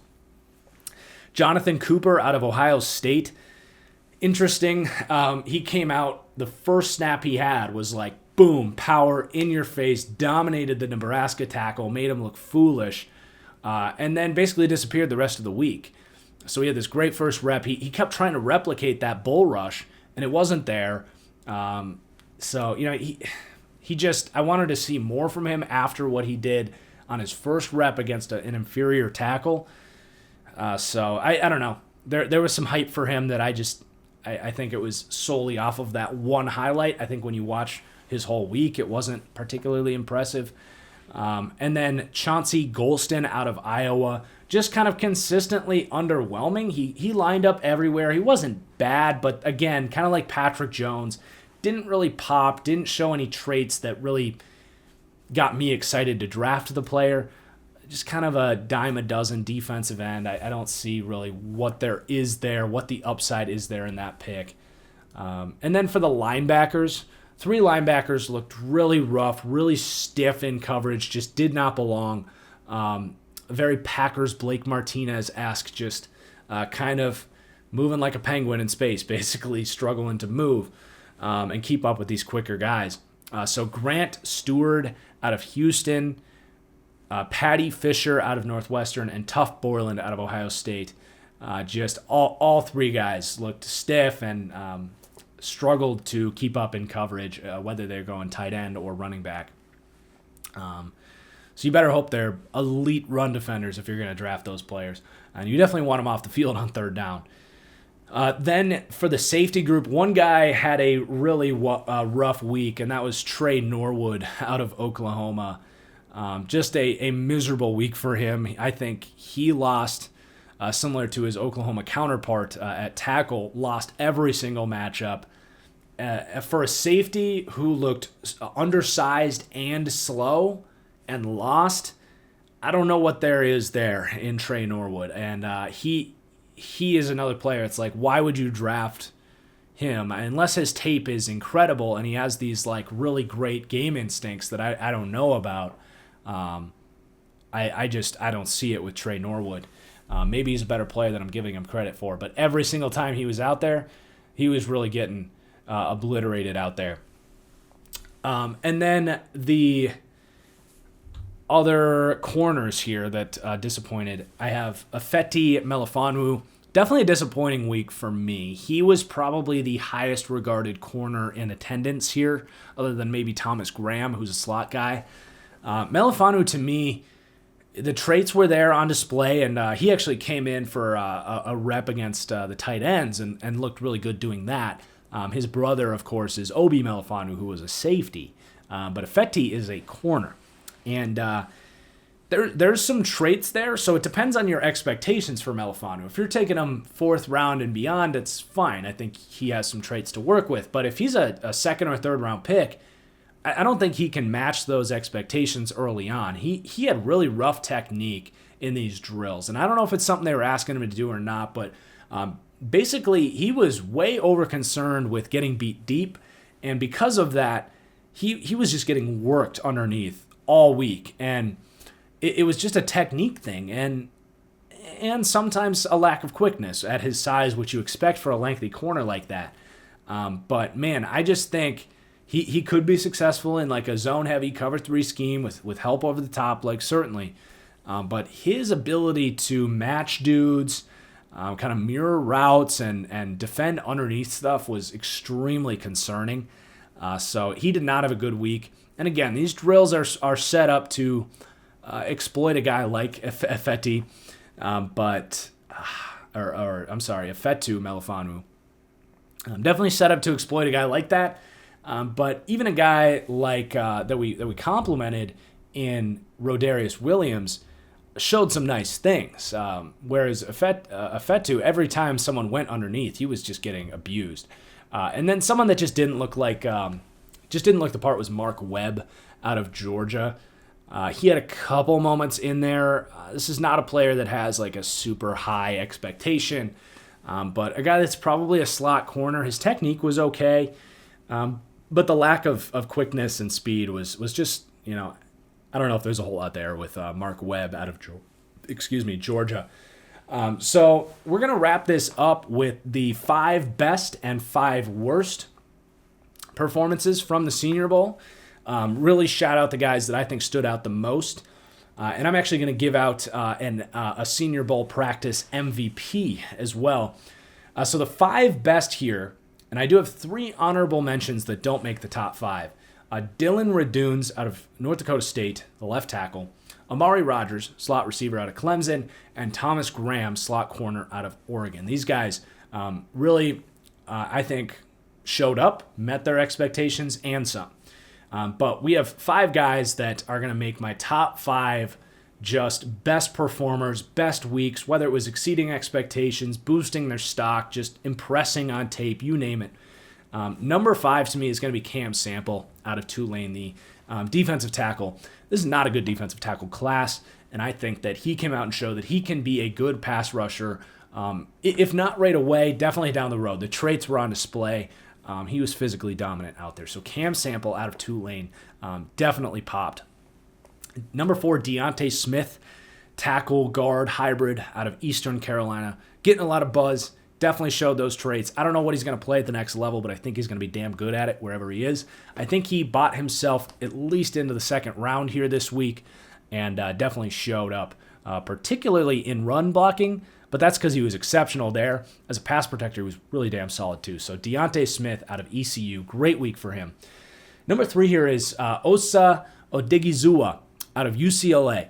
Jonathan Cooper out of Ohio State. Interesting. He came out, the first snap he had was like, boom, power in your face, dominated the Nebraska tackle, made him look foolish, and then basically disappeared the rest of the week. So he had this great first rep. He kept trying to replicate that bull rush, and it wasn't there. So, he just, I wanted to see more from him after what he did on his first rep against an inferior tackle. So I don't know. There was some hype for him that I think it was solely off of that one highlight. I think when you watch his whole week, it wasn't particularly impressive. And then Chauncey Golston out of Iowa, just kind of consistently underwhelming. He lined up everywhere. He wasn't bad, but again, kind of like Patrick Jones, didn't really pop, didn't show any traits that really got me excited to draft the player. Just kind of a dime a dozen defensive end. I don't see really what there is there, what the upside is there in that pick. And then for the linebackers, 3 linebackers looked really rough, really stiff in coverage, just did not belong. Very Packers Blake Martinez-esque, just kind of moving like a penguin in space, basically struggling to move and keep up with these quicker guys. So Grant Stewart out of Houston, Patty Fisher out of Northwestern, and Tuff Borland out of Ohio State. Just all 3 guys looked stiff and struggled to keep up in coverage, whether they're going tight end or running back. So you better hope they're elite run defenders if you're going to draft those players. And you definitely want them off the field on third down. Then for the safety group, one guy had a really rough week, and that was Trey Norwood out of Oklahoma. Just a miserable week for him. I think he lost, similar to his Oklahoma counterpart at tackle, lost every single matchup. For a safety who looked undersized and slow and lost, I don't know what there is there in Trey Norwood. And he is another player. It's like, why would you draft him unless his tape is incredible and he has these like really great game instincts that I don't know about? I don't see it with Trey Norwood. Maybe he's a better player than I'm giving him credit for, but every single time he was out there, he was really getting obliterated out there. And then the other corners here that disappointed, I have Ifeatu Melifonwu. Definitely a disappointing week for me. He was probably the highest regarded corner in attendance here, other than maybe Thomas Graham, who's a slot guy. Melifonwu, to me, the traits were there on display, and he actually came in for a rep against the tight ends and looked really good doing that. His brother, of course, is Obi Melifonwu, who was a safety, but Ifeatu is a corner. And there's some traits there, so it depends on your expectations for Melifonwu. If you're taking him 4th round and beyond, it's fine. I think he has some traits to work with. But if he's a 2nd or 3rd round pick, I don't think he can match those expectations early on. He had really rough technique in these drills, and I don't know if it's something they were asking him to do or not, but basically he was way over concerned with getting beat deep, and because of that, he was just getting worked underneath all week, and it was just a technique thing, and sometimes a lack of quickness at his size, which you expect for a lengthy corner like that. But man, I just think he could be successful in like a zone-heavy cover 3 scheme with help over the top, like certainly. But his ability to match dudes, kind of mirror routes and defend underneath stuff was extremely concerning. So he did not have a good week. And again, these drills are set up to exploit a guy like Ifeatu, Ifeatu Melifonwu. Definitely set up to exploit a guy like that. But even a guy like that we complimented in Rodarius Williams showed some nice things. Whereas Ifeatu, every time someone went underneath, he was just getting abused. And then someone that just didn't look the part was Mark Webb out of Georgia. He had a couple moments in there. This is not a player that has like a super high expectation. But a guy that's probably a slot corner. His technique was okay, but the lack of quickness and speed was just, I don't know if there's a whole lot there with Mark Webb out of Georgia. So we're going to wrap this up with the 5 best and 5 worst performances from the Senior Bowl. Really shout out the guys that I think stood out the most. And I'm actually going to give out a Senior Bowl practice MVP as well. So the 5 best here, and I do have 3 honorable mentions that don't make the top 5. Dylan Radunes out of North Dakota State, the left tackle. Amari Rogers, slot receiver out of Clemson. And Thomas Graham, slot corner out of Oregon. These guys really, I think, showed up, met their expectations, and some. But we have 5 guys that are going to make my top 5 just best performers, best weeks, whether it was exceeding expectations, boosting their stock, just impressing on tape, you name it. Number 5 to me is going to be Cam Sample out of Tulane, the defensive tackle. This is not a good defensive tackle class, and I think that he came out and showed that he can be a good pass rusher, if not right away, definitely down the road. The traits were on display. He was physically dominant out there. So Cam Sample out of Tulane definitely popped. Number 4, Deontay Smith, tackle guard hybrid out of Eastern Carolina. Getting a lot of buzz. Definitely showed those traits. I don't know what he's going to play at the next level, but I think he's going to be damn good at it wherever he is. I think he bought himself at least into the second round here this week and definitely showed up, particularly in run blocking. But that's because he was exceptional there. As a pass protector, he was really damn solid too. So Deontay Smith out of ECU, great week for him. Number 3 here is Osa Odigizua out of UCLA.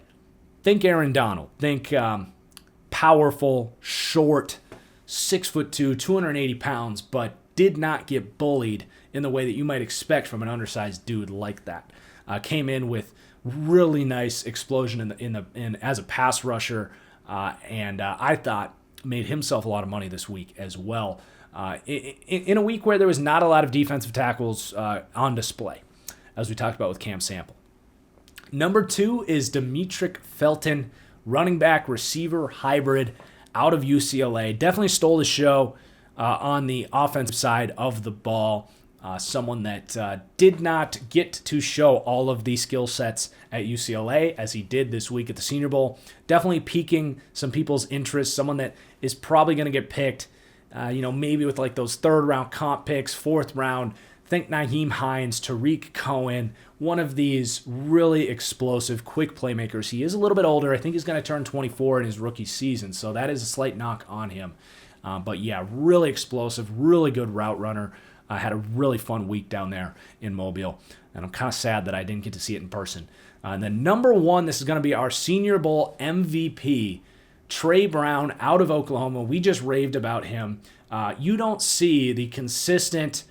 Think Aaron Donald. Think powerful, short, 6'2", 280 pounds, but did not get bullied in the way that you might expect from an undersized dude like that. Came in with really nice explosion in as a pass rusher. And I thought made himself a lot of money this week as well. In a week where there was not a lot of defensive tackles on display, as we talked about with Cam Sample. Number 2 is Demetric Felton, running back, receiver, hybrid out of UCLA. Definitely stole the show on the offensive side of the ball. Someone that did not get to show all of the skill sets at UCLA as he did this week at the Senior Bowl. Definitely piquing some people's interest. Someone that is probably going to get picked, maybe with like those 3rd round comp picks, 4th round. Think Nyheim Hines, Tariq Cohen, one of these really explosive, quick playmakers. He is a little bit older. I think he's going to turn 24 in his rookie season, so that is a slight knock on him. But yeah, really explosive, really good route runner. I had a really fun week down there in Mobile, and I'm kind of sad that I didn't get to see it in person. And then number 1, this is going to be our Senior Bowl MVP, Trey Brown out of Oklahoma. We just raved about him. You don't see the consistent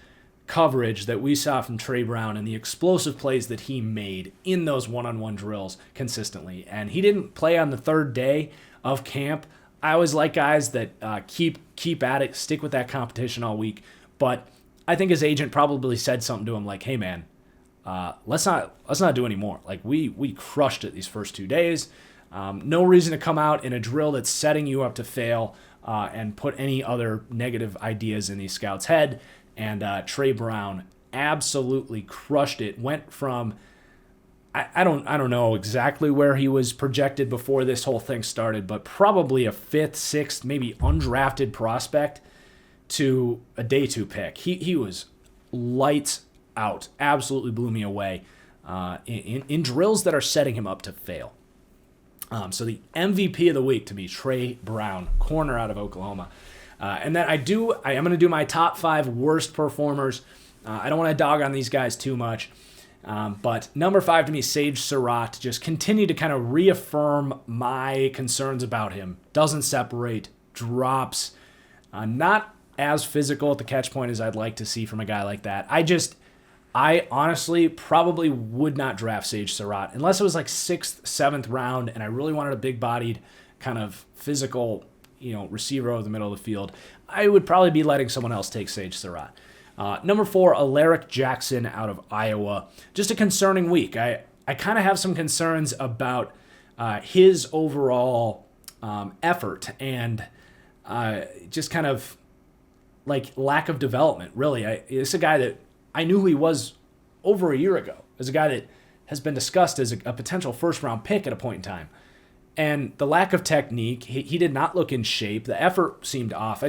coverage that we saw from Trey Brown and the explosive plays that he made in those one-on-one drills consistently. And he didn't play on the 3rd day of camp. I always like guys that keep at it, stick with that competition all week. But I think his agent probably said something to him like, "Hey man, let's not do any more. Like we crushed it these first 2 days. No reason to come out in a drill that's setting you up to fail and put any other negative ideas in these scouts' head." And Trey Brown absolutely crushed it. Went from I don't know exactly where he was projected before this whole thing started, but probably a 5th, 6th, maybe undrafted prospect to a day 2 pick. He was lights out. Absolutely blew me away in drills that are setting him up to fail. So the MVP of the week to be Trey Brown, corner out of Oklahoma. And then I am going to do my top 5 worst performers. I don't want to dog on these guys too much. But number 5 to me, Sage Surratt, just continue to kind of reaffirm my concerns about him. Doesn't separate, drops, not as physical at the catch point as I'd like to see from a guy like that. I honestly probably would not draft Sage Surratt unless it was like 6th, 7th round and I really wanted a big-bodied kind of physical, receiver over the middle of the field. I would probably be letting someone else take Sage Surratt. Number 4, Alaric Jackson out of Iowa. Just a concerning week. I kind of have some concerns about his overall effort and just kind of like lack of development, really. It's a guy that I knew who he was over a year ago. As a guy that has been discussed as a potential first-round pick at a point in time. And the lack of technique, he did not look in shape. The effort seemed off.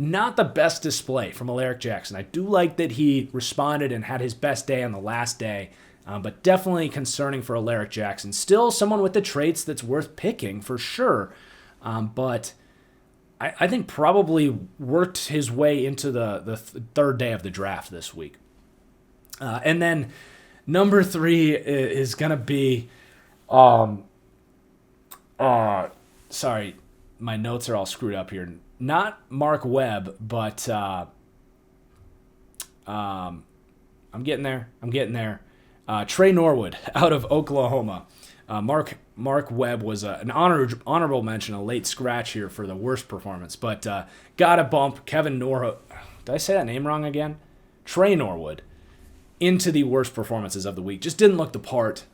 Not the best display from Alaric Jackson. I do like that he responded and had his best day on the last day, but definitely concerning for Alaric Jackson. Still someone with the traits that's worth picking for sure, but I think probably worked his way into the third day of the draft this week. And then number 3 is going to be, sorry, my notes are all screwed up here. Not Mark Webb, but I'm getting there. Trey Norwood out of Oklahoma. Mark Webb was an honorable mention, a late scratch here for the worst performance, but got a bump. Kevin Norwood, did I say that name wrong again? Trey Norwood into the worst performances of the week. Just didn't look the part.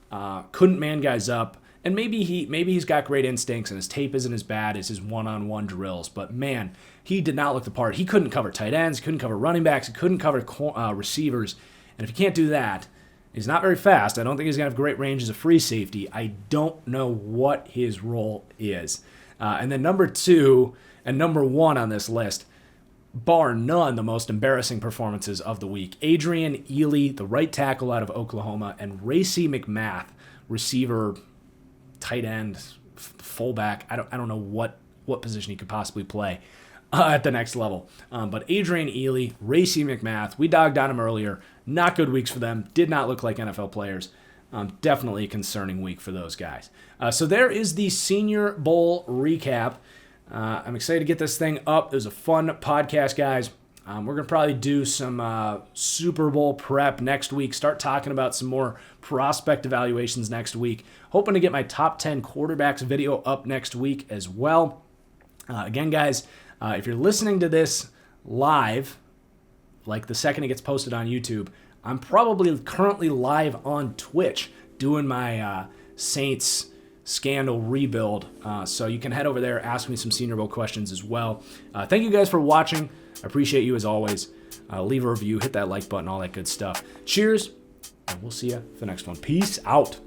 Couldn't man guys up. And maybe he's got great instincts and his tape isn't as bad as his one-on-one drills. But, man, he did not look the part. He couldn't cover tight ends. He couldn't cover running backs. He couldn't cover receivers. And if he can't do that, he's not very fast. I don't think he's going to have great range as a free safety. I don't know what his role is. And then number 2 and number 1 on this list, bar none, the most embarrassing performances of the week. Adrian Ely, the right tackle out of Oklahoma, and Racey McMath, receiver, tight end, fullback. I don't know what position he could possibly play at the next level. But Adrian Ely, Racey McMath, we dogged on him earlier. Not good weeks for them. Did not look like NFL players. Definitely a concerning week for those guys. So there is the Senior Bowl recap. I'm excited to get this thing up. It was a fun podcast, guys. We're going to probably do some Super Bowl prep next week, start talking about some more prospect evaluations next week. Hoping to get my top 10 quarterbacks video up next week as well. Again, guys, if you're listening to this live, like the second it gets posted on YouTube, I'm probably currently live on Twitch doing my Saints scandal rebuild. So you can head over there, ask me some Senior Bowl questions as well. Thank you guys for watching. I appreciate you as always. Leave a review, hit that like button, all that good stuff. Cheers, and we'll see you for the next one. Peace out.